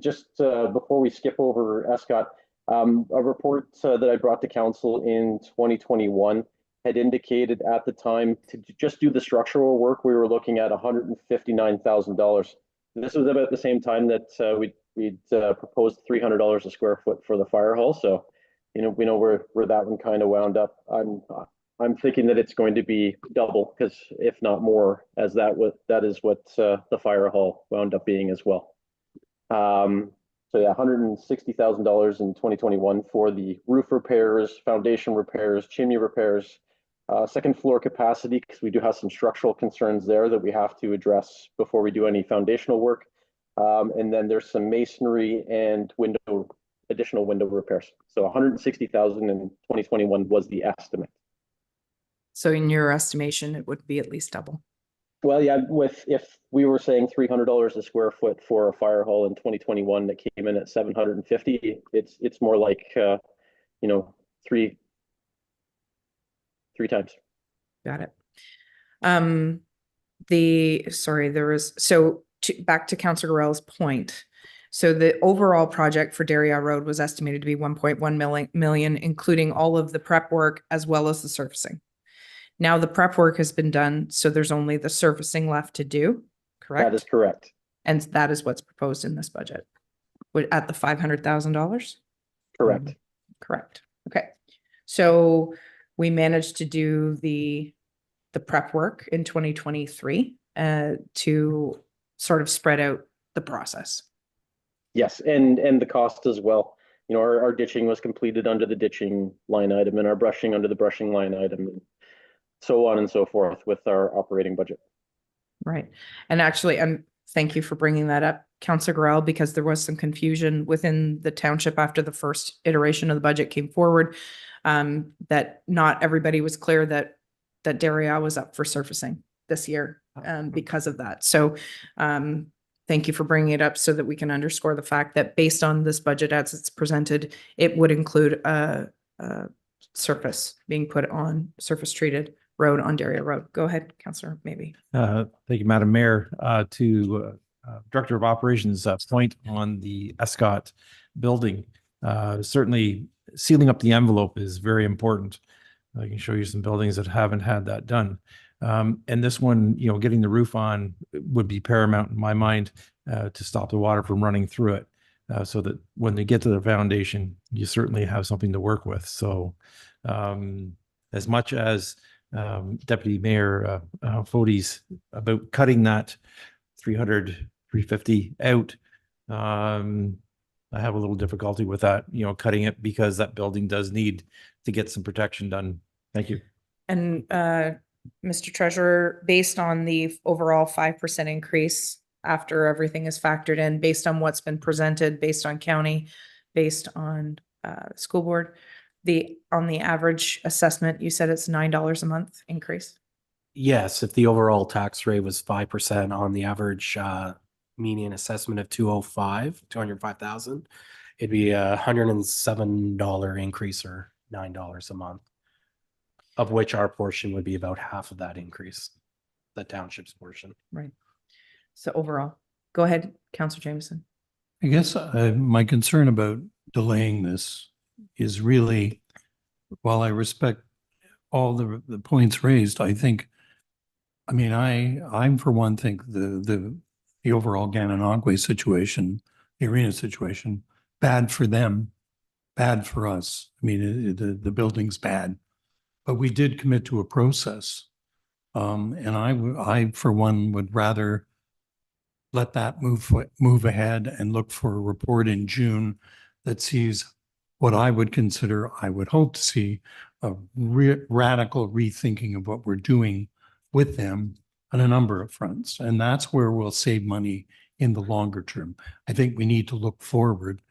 just before we skip over Escott, a report that I brought to council in 2021 had indicated at the time to just do the structural work, we were looking at $159,000. This was about the same time that we'd proposed $300 a square foot for the fire hall. So, we know where that one kind of wound up. I'm thinking that it's going to be double, because if not more, as that is what the fire hall wound up being as well. So yeah, $160,000 in 2021 for the roof repairs, foundation repairs, chimney repairs, second floor capacity, because we do have some structural concerns there that we have to address before we do any foundational work. And then there's some masonry and additional window repairs. So $160,000 in 2021 was the estimate. So in your estimation, it would be at least double. Well, yeah, if we were saying $300 a square foot for a fire hall in 2021 that came in at $750, it's more like three times. Got it. Back to Councilor Gorell's point. So the overall project for Darriah Road was estimated to be 1.1 million, including all of the prep work as well as the surfacing. Now the prep work has been done, so there's only the surfacing left to do. That is correct? correct. And that is what's proposed in this budget. At the $500,000? Correct. Correct. Okay. So we managed to do the prep work in 2023 to sort of spread out the process. Yes, and the cost as well. You know, our ditching was completed under the ditching line item and our brushing under the brushing line item, and so on and so forth with our operating budget. Right. And actually, thank you for bringing that up, Councillor Gorell, because there was some confusion within the township after the first iteration of the budget came forward, that not everybody was clear that Daria was up for surfacing this year, because of that. So, thank you for bringing it up so that we can underscore the fact that based on this budget as it's presented, it would include a surface being put on surface treated road on Daria Road. Go ahead, Councillor, maybe. Thank you, Madam Mayor. To Director of Operations' point on the Escott building, certainly sealing up the envelope is very important. I can show you some buildings that haven't had that done. And this one, you know, getting the roof on would be paramount in my mind to stop the water from running through it, so that when they get to the foundation, you certainly have something to work with. So as much as Deputy Mayor Fode's about cutting that 350 out, I have a little difficulty with that, you know, cutting it, because that building does need to get some protection done. Thank you. And Mr. Treasurer, based on the overall 5% increase after everything is factored in, based on what's been presented, based on county, based on school board, on the average assessment, you said it's $9 a month increase? Yes, if the overall tax rate was 5% on the average median assessment of 205,000, it'd be $107 increase, or $9 a month, of which our portion would be about half of that increase, the township's portion. Right. So overall, go ahead, Councillor Jameson. I guess my concern about delaying this is really, while I respect all the points raised, I think, I mean, I'm for one think the overall Gananoque situation, the arena situation, bad for them, bad for us. I mean, the building's bad, but we did commit to a process. And I for one would rather let that move ahead and look for a report in June that sees what I would consider, I would hope to see, a radical rethinking of what we're doing with them on a number of fronts. And that's where we'll save money in the longer term. I think we need to look forward.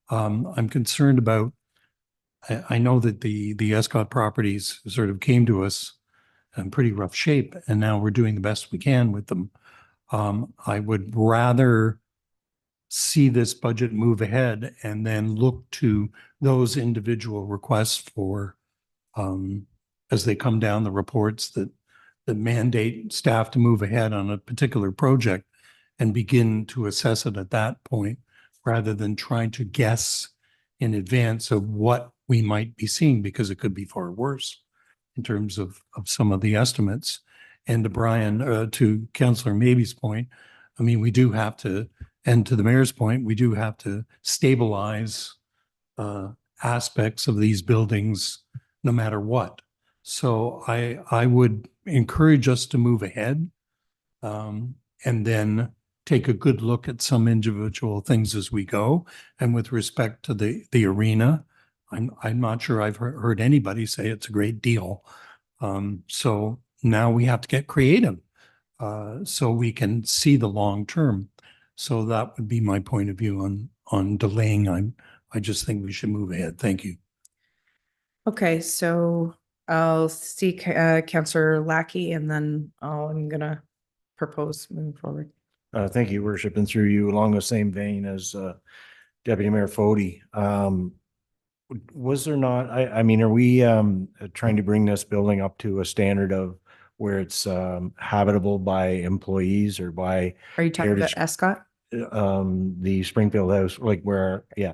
I'm concerned about, I know that the Escott properties sort of came to us in pretty rough shape, and now we're doing the best we can with them. I would rather see this budget move ahead and then look to those individual requests for, as they come down, the reports that mandate staff to move ahead on a particular project, and begin to assess it at that point, rather than trying to guess in advance of what we might be seeing, because it could be far worse in terms of some of the estimates. And to Brian, to Councillor Maybe's point, I mean, we do have to, and to the mayor's point, we do have to stabilize aspects of these buildings no matter what. So I would encourage us to move ahead, and then take a good look at some individual things as we go. And with respect to the arena, I'm not sure I've heard anybody say it's a great deal. So now we have to get creative, so we can see the long term. So that would be my point of view on delaying. I just think we should move ahead. Thank you. Okay, so I'll see Councillor Lackey, and then I'm gonna propose moving forward. Thank you, Worship, and through you, along the same vein as Deputy Mayor Fode. Was there not, I mean, are we trying to bring this building up to a standard of where it's habitable by employees or by Are you talking about Heritage- Escott? the Springfield House, like where, yeah.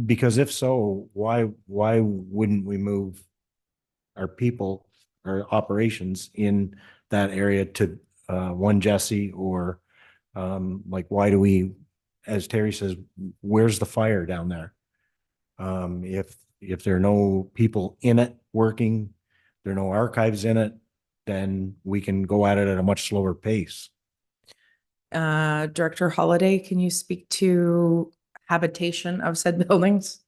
Because if so, why wouldn't we move our people, our operations in that area to One Jesse, or like, why do we, as Terry says, where's the fire down there? If there are no people in it working, there are no archives in it, then we can go at it at a much slower pace. Director Holliday, can you speak to habitation of said buildings?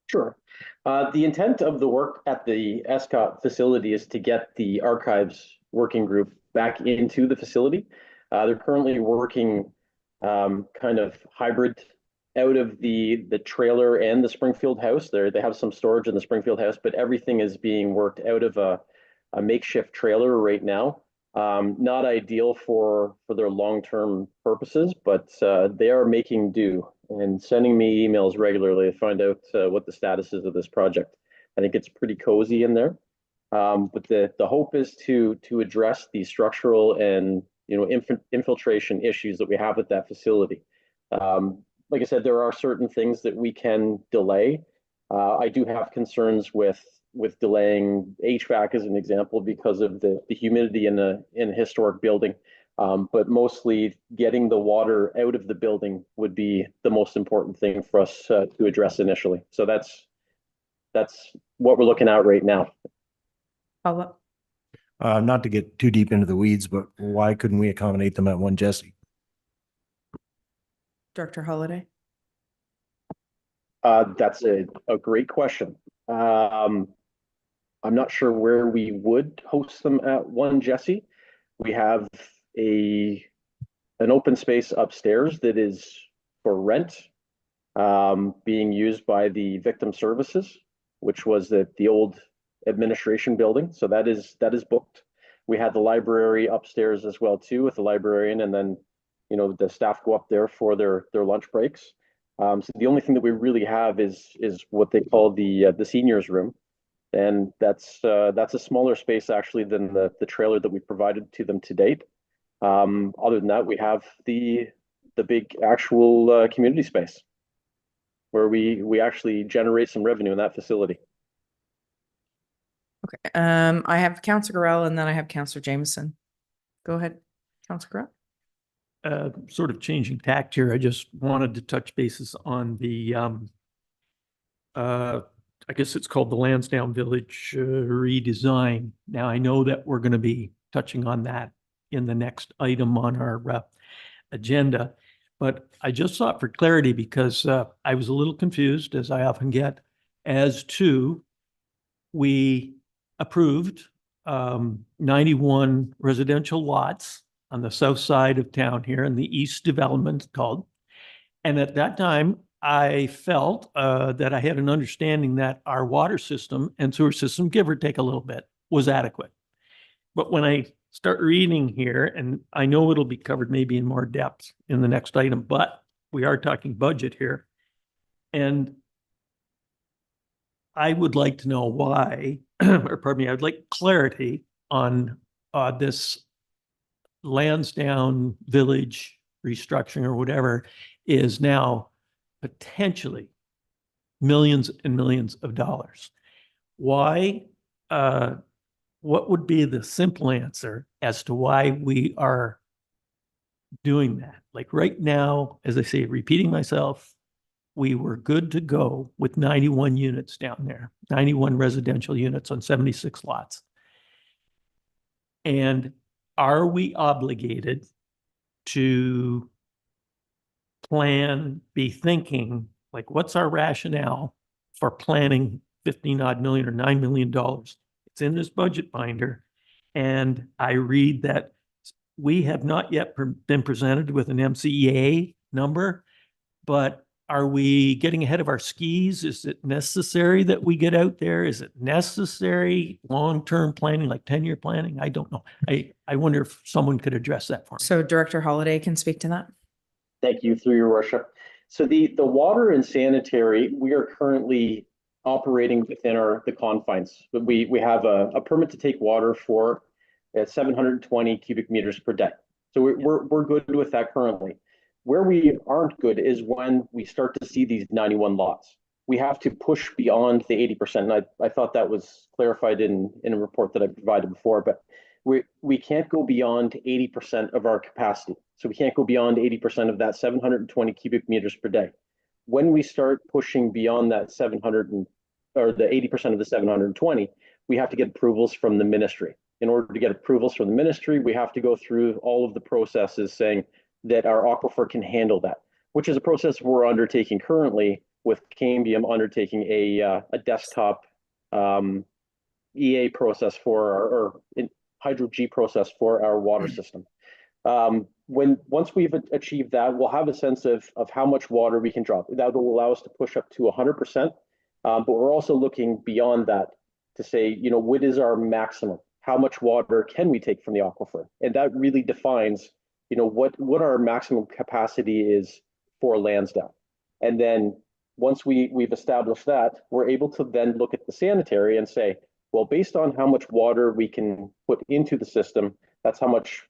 Sure. The intent of the work at the ESCOT facility is to get the archives working group back into the facility. They're currently working kind of hybrid out of the trailer and the Springfield house. They have some storage in the Springfield house, but everything is being worked out of a makeshift trailer right now. Not ideal for their long-term purposes, but they are making do and sending me emails regularly to find out what the status is of this project. I think it's pretty cozy in there. But the hope is to address the structural and infiltration issues that we have at that facility. Like I said, there are certain things that we can delay. I do have concerns with delaying HVAC as an example because of the humidity in a historic building. But mostly getting the water out of the building would be the most important thing for us to address initially. So that's what we're looking at right now. Follow up. Not to get too deep into the weeds, but why couldn't we accommodate them at One Jesse? Director Holliday. That's a great question. I'm not sure where we would host them at One Jesse. We have an open space upstairs that is for rent, being used by the victim services, which was the old administration building. So that is booked. We had the library upstairs as well too, with the librarian, and then the staff go up there for their lunch breaks. So the only thing that we really have is what they call the seniors room, and that's a smaller space actually than the trailer that we provided to them to date. Other than that, we have the big actual community space where we actually generate some revenue in that facility. Okay. I have Councillor Gorell and then I have Councillor Jameson. Go ahead, Councillor Gorell. Sort of changing tact here. I just wanted to touch bases on the, I guess it's called the Lansdowne Village redesign. Now, I know that we're going to be touching on that in the next item on our agenda, but I just sought for clarity because I was a little confused, as I often get, as to we approved 91 residential lots on the south side of town here in the East Development called. And at that time, I felt that I had an understanding that our water system and sewer system, give or take a little bit, was adequate. But when I start reading here, and I know it'll be covered maybe in more depth in the next item, but we are talking budget here. And I would like to know why, or pardon me, I'd like clarity on this Lansdowne Village restructuring or whatever is now potentially millions and millions of dollars. Why? What would be the simple answer as to why we are doing that? Like right now, as I say, repeating myself, we were good to go with 91 units down there, 91 residential units on 76 lots. And are we obligated to plan, be thinking, like, what's our rationale for planning 15 odd million or $9 million? It's in this budget binder. And I read that we have not yet been presented with an MCEA number, but are we getting ahead of our skis? Is it necessary that we get out there? Is it necessary long-term planning, like 10-year planning? I don't know. I wonder if someone could address that for me. So Director Holliday can speak to that. Thank you, through your worship. So the water and sanitary, we are currently operating within the confines. But we have a permit to take water for 720 cubic meters per day. So we're good with that currently. Where we aren't good is when we start to see these 91 lots. We have to push beyond the 80%. And I thought that was clarified in a report that I provided before. But We can't go beyond 80% of our capacity. So we can't go beyond 80% of that 720 cubic meters per day. When we start pushing beyond that 700 or the 80% of the 720, we have to get approvals from the ministry. In order to get approvals from the ministry, we have to go through all of the processes saying that our aquifer can handle that, which is a process we're undertaking currently with Cambium undertaking a desktop EA process for Hydro G process for our water system. Once we've achieved that, we'll have a sense of how much water we can drop. That will allow us to push up to 100%. But we're also looking beyond that to say, what is our maximum? How much water can we take from the aquifer? And that really defines, what our maximum capacity is for Lansdowne. And then once we've established that, we're able to then look at the sanitary and say, well, based on how much water we can put into the system, that's how much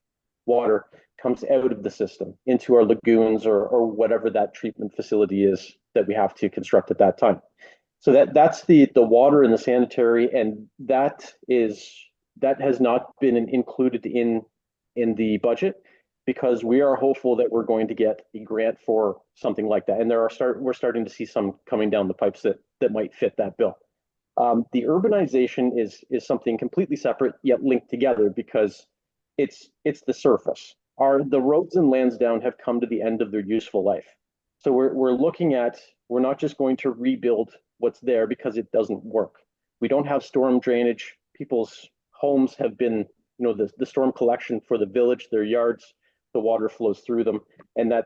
water comes out of the system into our lagoons or whatever that treatment facility is that we have to construct at that time. So that's the water and the sanitary, and that has not been included in the budget because we are hopeful that we're going to get a grant for something like that. And we're starting to see some coming down the pipes that might fit that bill. The urbanization is something completely separate yet linked together because it's the surface. The roads in Lansdowne have come to the end of their useful life. So we're not just going to rebuild what's there because it doesn't work. We don't have storm drainage. People's homes have been, the storm collection for the village, their yards, the water flows through them, and that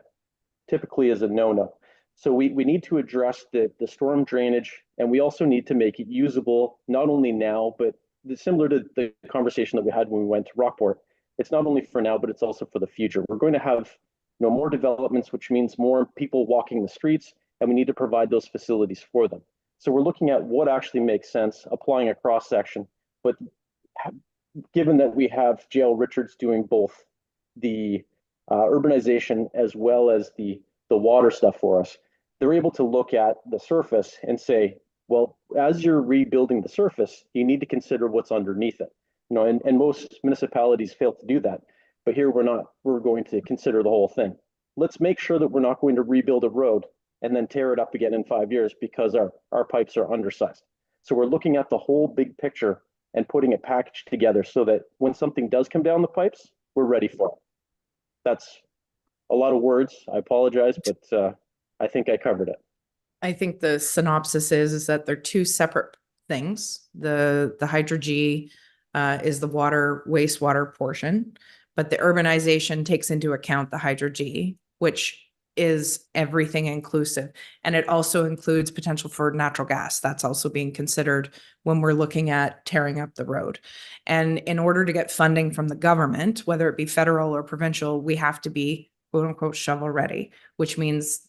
typically is a no-no. So we need to address the storm drainage, and we also need to make it usable, not only now, but similar to the conversation that we had when we went to Rockport. It's not only for now, but it's also for the future. We're going to have more developments, which means more people walking the streets, and we need to provide those facilities for them. So we're looking at what actually makes sense, applying a cross section. But given that we have JL Richards doing both the urbanization as well as the water stuff for us, they're able to look at the surface and say, well, as you're rebuilding the surface, you need to consider what's underneath it. And most municipalities fail to do that. But here we're going to consider the whole thing. Let's make sure that we're not going to rebuild a road and then tear it up again in 5 years because our pipes are undersized. So we're looking at the whole big picture and putting it packaged together so that when something does come down the pipes, we're ready for it. That's a lot of words. I apologize, but I think I covered it. I think the synopsis is that they're two separate things. The Hydro G is the wastewater portion, but the urbanization takes into account the Hydro G, which is everything inclusive. And it also includes potential for natural gas. That's also being considered when we're looking at tearing up the road. And in order to get funding from the government, whether it be federal or provincial, we have to be quote unquote shovel ready, which means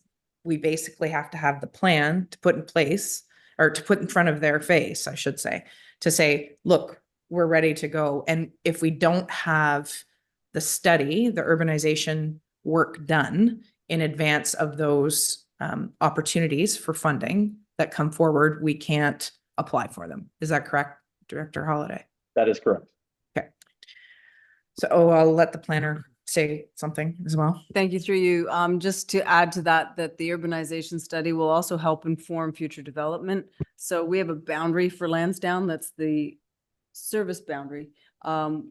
we basically have to have the plan to put in place or to put in front of their face, I should say, to say, look, we're ready to go. And if we don't have the study, the urbanization work done in advance of those opportunities for funding that come forward, we can't apply for them. Is that correct, Director Holliday? That is correct. Okay. So I'll let the planner say something as well. Thank you through you. Just to add to that the urbanization study will also help inform future development. So we have a boundary for Lansdowne. That's the service boundary,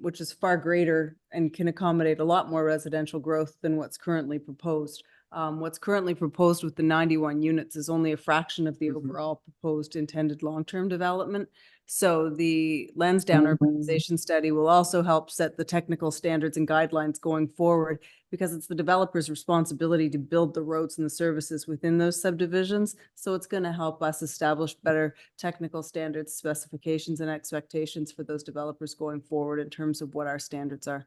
which is far greater and can accommodate a lot more residential growth than what's currently proposed. What's currently proposed with the 91 units is only a fraction of the overall proposed intended long-term development. So the Lansdowne urbanization study will also help set the technical standards and guidelines going forward because it's the developer's responsibility to build the roads and the services within those subdivisions. So it's going to help us establish better technical standards, specifications, and expectations for those developers going forward in terms of what our standards are.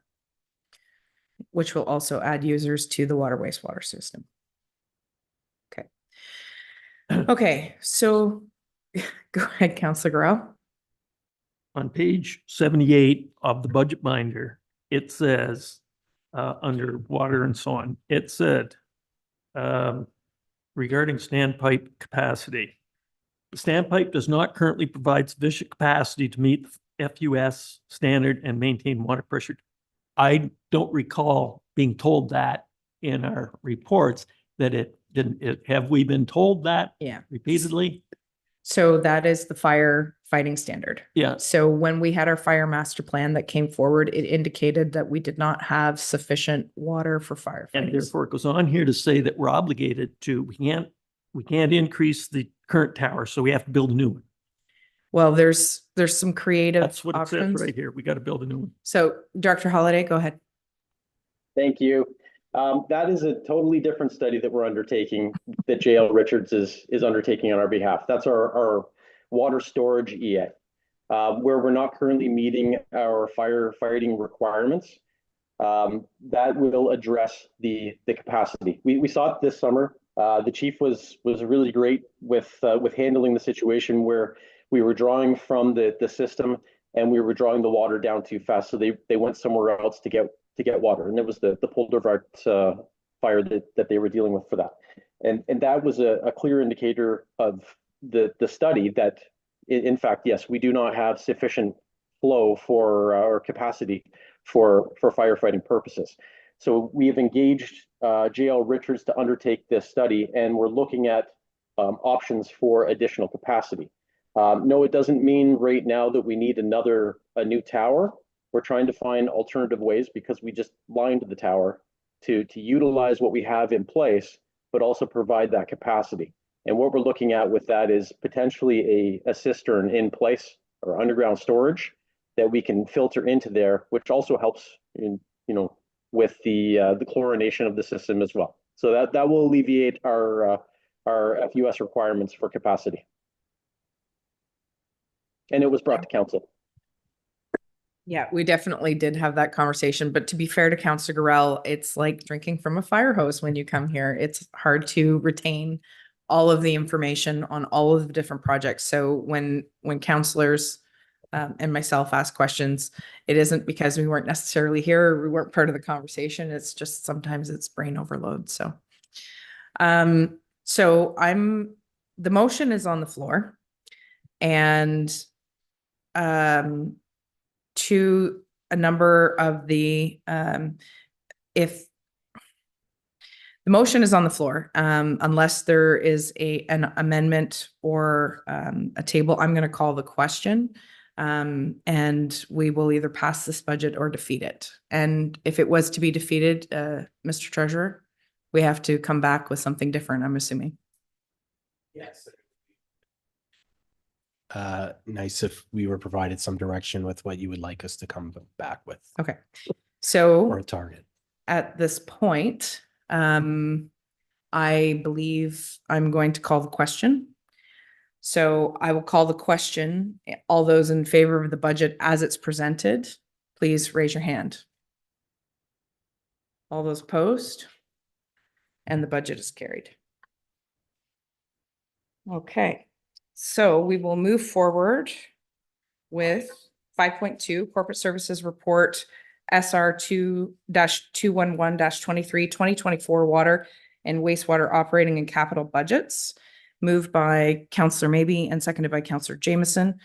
Which will also add users to the water wastewater system. Okay. Okay, so go ahead, Councillor Garrell. On page 78 of the budget binder, it says, under water and so on, it said, regarding standpipe capacity, the standpipe does not currently provide sufficient capacity to meet FUS standard and maintain water pressure. I don't recall being told that in our reports that it didn't, have we been told that Yeah. repeatedly? So that is the fire fighting standard. Yeah. So when we had our fire master plan that came forward, it indicated that we did not have sufficient water for And firefighters. therefore it goes on here to say that we're obligated to, we can't increase the current tower, so we have to build a new one. Well, there's some creative That's what it says options. right here. We got to build a new one. So Dr. Holliday, go ahead. Thank you. That is a totally different study that we're undertaking, that JL Richards is undertaking on our behalf. That's our water storage EA, where we're not currently meeting our firefighting requirements. That will address the capacity. We saw it this summer. The chief was really great with handling the situation where we were drawing from the system and we were drawing the water down too fast. So they went somewhere else to get water. And it was the Poldervaart fire that they were dealing with for that. And that was a clear indicator of the study that in fact, yes, we do not have sufficient flow for our capacity for firefighting purposes. So we have engaged JL Richards to undertake this study, and we're looking at options for additional capacity. No, it doesn't mean right now that we need a new tower. We're trying to find alternative ways because we just lined the tower to utilize what we have in place, but also provide that capacity. And what we're looking at with that is potentially a cistern in place or underground storage that we can filter into there, which also helps in, with the chlorination of the system as well. So that will alleviate our FUS requirements for capacity. And it was brought to council. Yeah, we definitely did have that conversation, but to be fair to Councillor Gorell, it's like drinking from a fire hose when you come here. It's hard to retain all of the information on all of the different projects. So when councillors and myself ask questions, it isn't because we weren't necessarily here or we weren't part of the conversation. It's just sometimes it's brain overload. So, the motion is on the floor, and to a number of the if the motion is on the floor, unless there is an amendment or a table, I'm going to call the question. And we will either pass this budget or defeat it. And if it was to be defeated, Mr. Treasurer, we have to come back with something different, I'm assuming. Yes. Nice if we were provided some direction with what you would like us to come back with. Okay. So or a target. At this point, I believe I'm going to call the question. So I will call the question. All those in favor of the budget as it's presented, please raise your hand. All those opposed? And the budget is carried. Okay, so we will move forward with 5.2 Corporate Services Report SR 2-211-23 2024 Water and Wastewater Operating and Capital Budgets. Moved by Councillor Mabey and seconded by Councillor Jameson.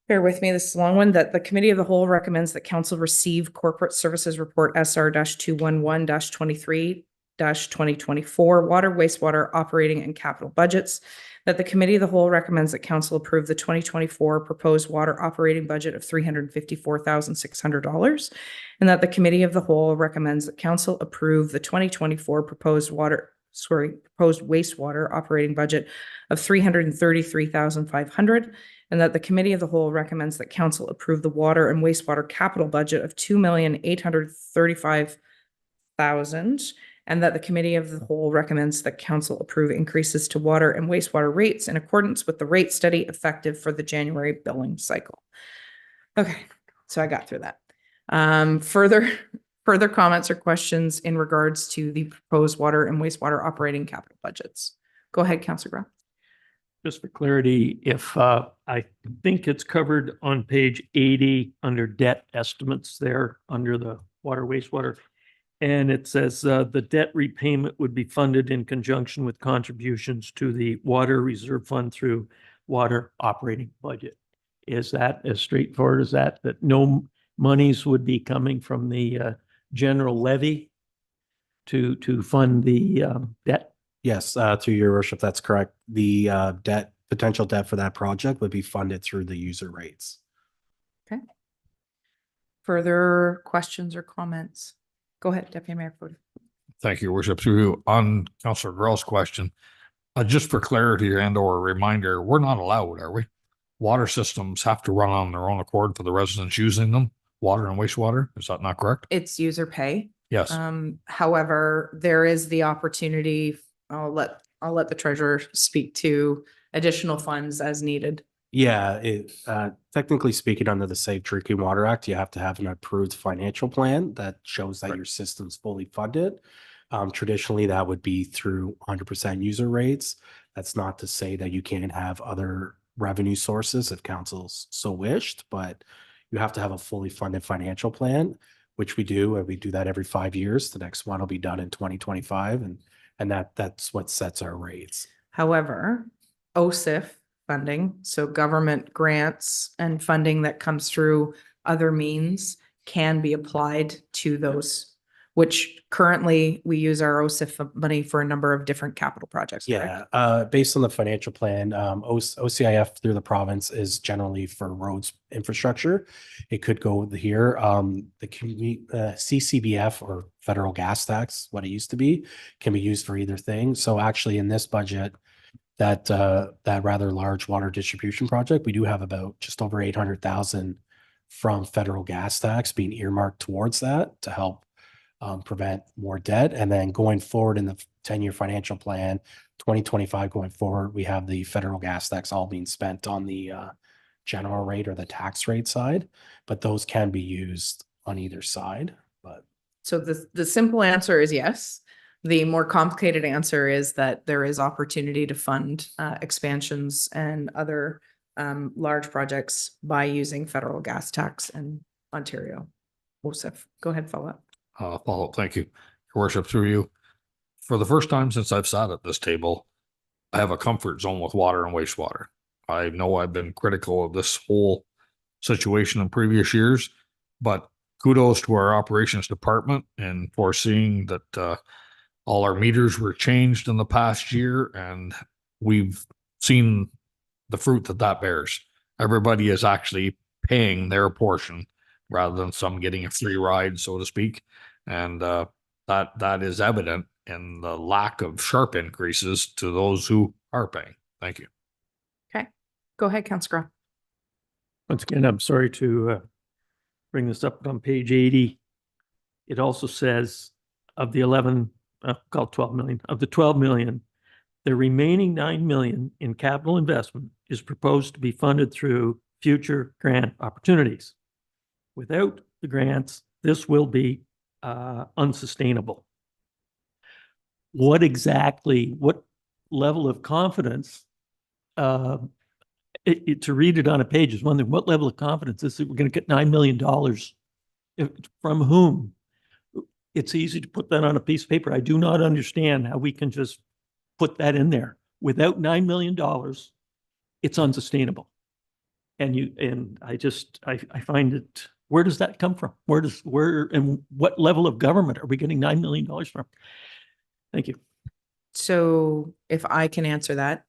Bear with me, this is a long one. That the Committee of the Whole recommends that Council receive Corporate Services Report SR 211-23 2024 Water, Wastewater Operating and Capital Budgets. That the Committee of the Whole recommends that Council approve the 2024 proposed water operating budget of $354,600. And that the Committee of the Whole recommends that Council approve the 2024 proposed wastewater operating budget of $333,500, and that the Committee of the Whole recommends that Council approve the water and wastewater capital budget of $2,835,000, and that the Committee of the Whole recommends that Council approve increases to water and wastewater rates in accordance with the rate study effective for the January billing cycle. Okay, so I got through that. Further comments or questions in regards to the proposed water and wastewater operating capital budgets? Go ahead, Councillor Grau. Just for clarity, if I think it's covered on page 80 under debt estimates there under the water wastewater. And it says the debt repayment would be funded in conjunction with contributions to the water reserve fund through water operating budget. Is that as straightforward as that, that no monies would be coming from the general levy to fund the debt? Yes, to your worship, that's correct. The potential debt for that project would be funded through the user rates. Okay. Further questions or comments? Go ahead, Deputy Mayor Fode. Thank you, Worship. Through you on Councillor Grell's question, just for clarity and or a reminder, we're not allowed, are we? Water systems have to run on their own accord for the residents using them, water and wastewater. Is that not correct? It's user pay. Yes. However, there is the opportunity, I'll let the treasurer speak to additional funds as needed. Yeah, technically speaking, under the Safe Drinking Water Act, you have to have an approved financial plan that shows that Right. your system's fully funded. Traditionally, that would be through 100% user rates. That's not to say that you can't have other revenue sources if councils so wished, but you have to have a fully funded financial plan, which we do, and we do that every 5 years. The next one will be done in 2025, and that's what sets our rates. However, OSIF funding, so government grants and funding that comes through other means can be applied to those, which currently we use our OSIF money for a number of different capital projects. Correct? Yeah, based on the financial plan, OCIF through the province is generally for roads infrastructure. It could go here. The CCBF or federal gas tax, what it used to be, can be used for either thing. So actually in this budget, that rather large water distribution project, we do have about just over 800,000 from federal gas tax being earmarked towards that to help prevent more debt. And then going forward in the 10-year financial plan, 2025 going forward, we have the federal gas tax all being spent on the general rate or the tax rate side, but those can be used on either side. But So the simple answer is yes. The more complicated answer is that there is opportunity to fund expansions and other large projects by using federal gas tax in Ontario. OSIF. Go ahead, follow up. Follow up. Thank you. Your Worship, through you. For the first time since I've sat at this table, I have a comfort zone with water and wastewater. I know I've been critical of this whole situation in previous years, but kudos to our operations department and foreseeing that all our meters were changed in the past year, and we've seen the fruit that bears. Everybody is actually paying their portion rather than some getting a free ride, so to speak. And that is evident in the lack of sharp increases to those who are paying. Thank you. Okay, go ahead, Councillor Grell. Once again, I'm sorry to bring this up on page 80. It also says of the 12 million, of the 12 million, the remaining 9 million in capital investment is proposed to be funded through future grant opportunities. Without the grants, this will be unsustainable. What level of confidence, to read it on a page is one thing, what level of confidence is that we're going to get $9 million from whom? It's easy to put that on a piece of paper. I do not understand how we can just put that in there. Without $9 million, it's unsustainable. And I find it, where does that come from? And what level of government are we getting $9 million from? Thank you. So if I can answer that,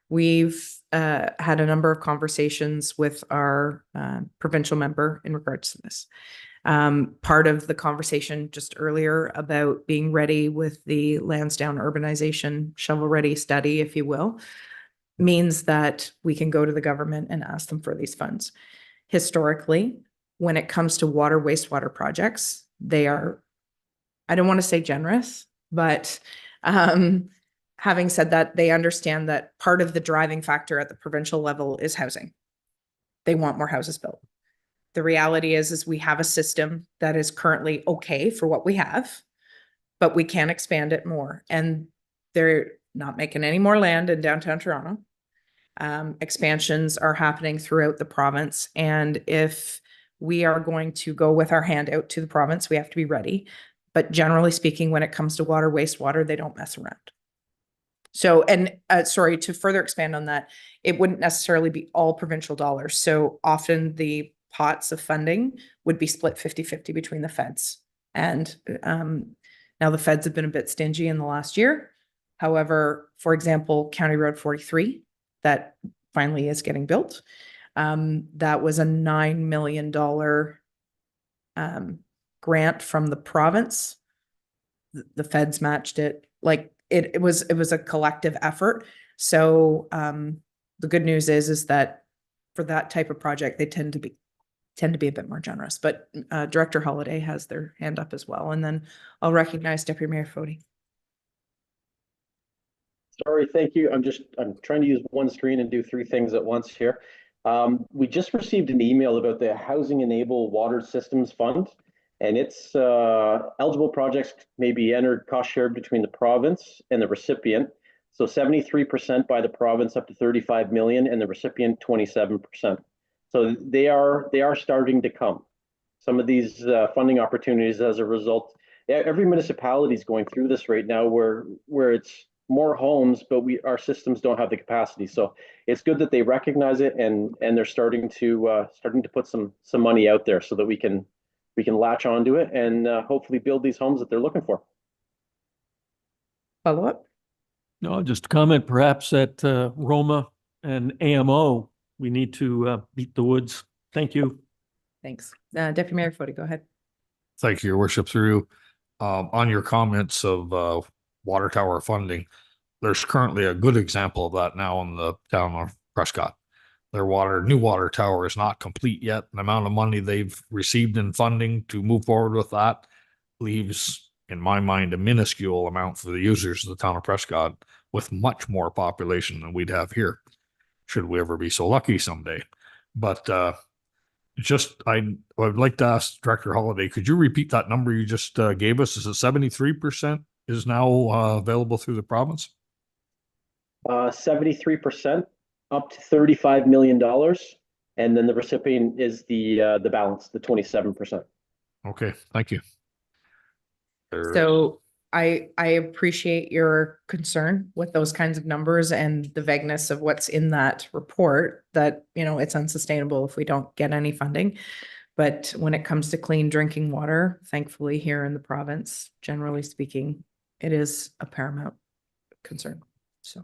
we've had a number of conversations with our provincial member in regards to this. Part of the conversation just earlier about being ready with the Lansdowne urbanization shovel-ready study, if you will, means that we can go to the government and ask them for these funds. Historically, when it comes to water, wastewater projects, they are, I don't want to say generous, but having said that, they understand that part of the driving factor at the provincial level is housing. They want more houses built. The reality is we have a system that is currently okay for what we have, but we can expand it more. And they're not making any more land in downtown Toronto. Expansions are happening throughout the province. And if we are going to go with our hand out to the province, we have to be ready. But generally speaking, when it comes to water, wastewater, they don't mess around. So, and sorry, to further expand on that, it wouldn't necessarily be all provincial dollars. So often the pots of funding would be split 50-50 between the feds. And now the feds have been a bit stingy in the last year. However, for example, County Road 43, that finally is getting built. That was a $9 million grant from the province. The feds matched it. Like it was a collective effort. So the good news is that for that type of project, they tend to be a bit more generous. But Director Holiday has their hand up as well. And then I'll recognize Deputy Mayor Fody. Sorry, thank you. I'm trying to use one screen and do three things at once here. We just received an email about the Housing Enable Water Systems Fund, and it's eligible projects may be entered cost shared between the province and the recipient. So 73% by the province up to 35 million and the recipient 27%. So they are starting to come. Some of these funding opportunities as a result. Every municipality is going through this right now where it's more homes, but our systems don't have the capacity. So it's good that they recognize it and they're starting to put some money out there so that we can latch onto it and hopefully build these homes that they're looking for. Follow up? No, just a comment, perhaps at Roma and AMO, we need to beat the woods. Thank you. Thanks. Deputy Mayor Fody, go ahead. Thank you, Your Worship. Through on your comments of water tower funding, there's currently a good example of that now in the town of Prescott. Their new water tower is not complete yet. The amount of money they've received in funding to move forward with that leaves, in my mind, a minuscule amount for the users of the town of Prescott, with much more population than we'd have here, should we ever be so lucky someday. But I would like to ask Director Holiday, could you repeat that number you just gave us? Is it 73% is now available through the province? 73% up to $35 million. And then the recipient is the balance, the 27%. Okay, thank you. So I appreciate your concern with those kinds of numbers and the vagueness of what's in that report, that, it's unsustainable if we don't get any funding. But when it comes to clean drinking water, thankfully here in the province, generally speaking, it is a paramount concern. So.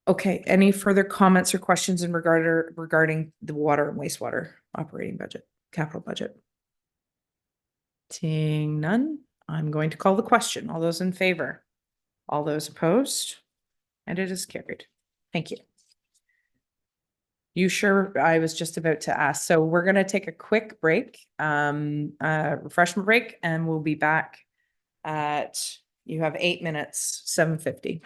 Okay, any further comments or questions regarding the water and wastewater operating budget, capital budget? Seeing none, I'm going to call the question. All those in favor? All those opposed? And it is carried. Thank you. You sure? I was just about to ask. So we're going to take a quick break, refreshment break, and we'll be back at, you have 8 minutes, 7:50.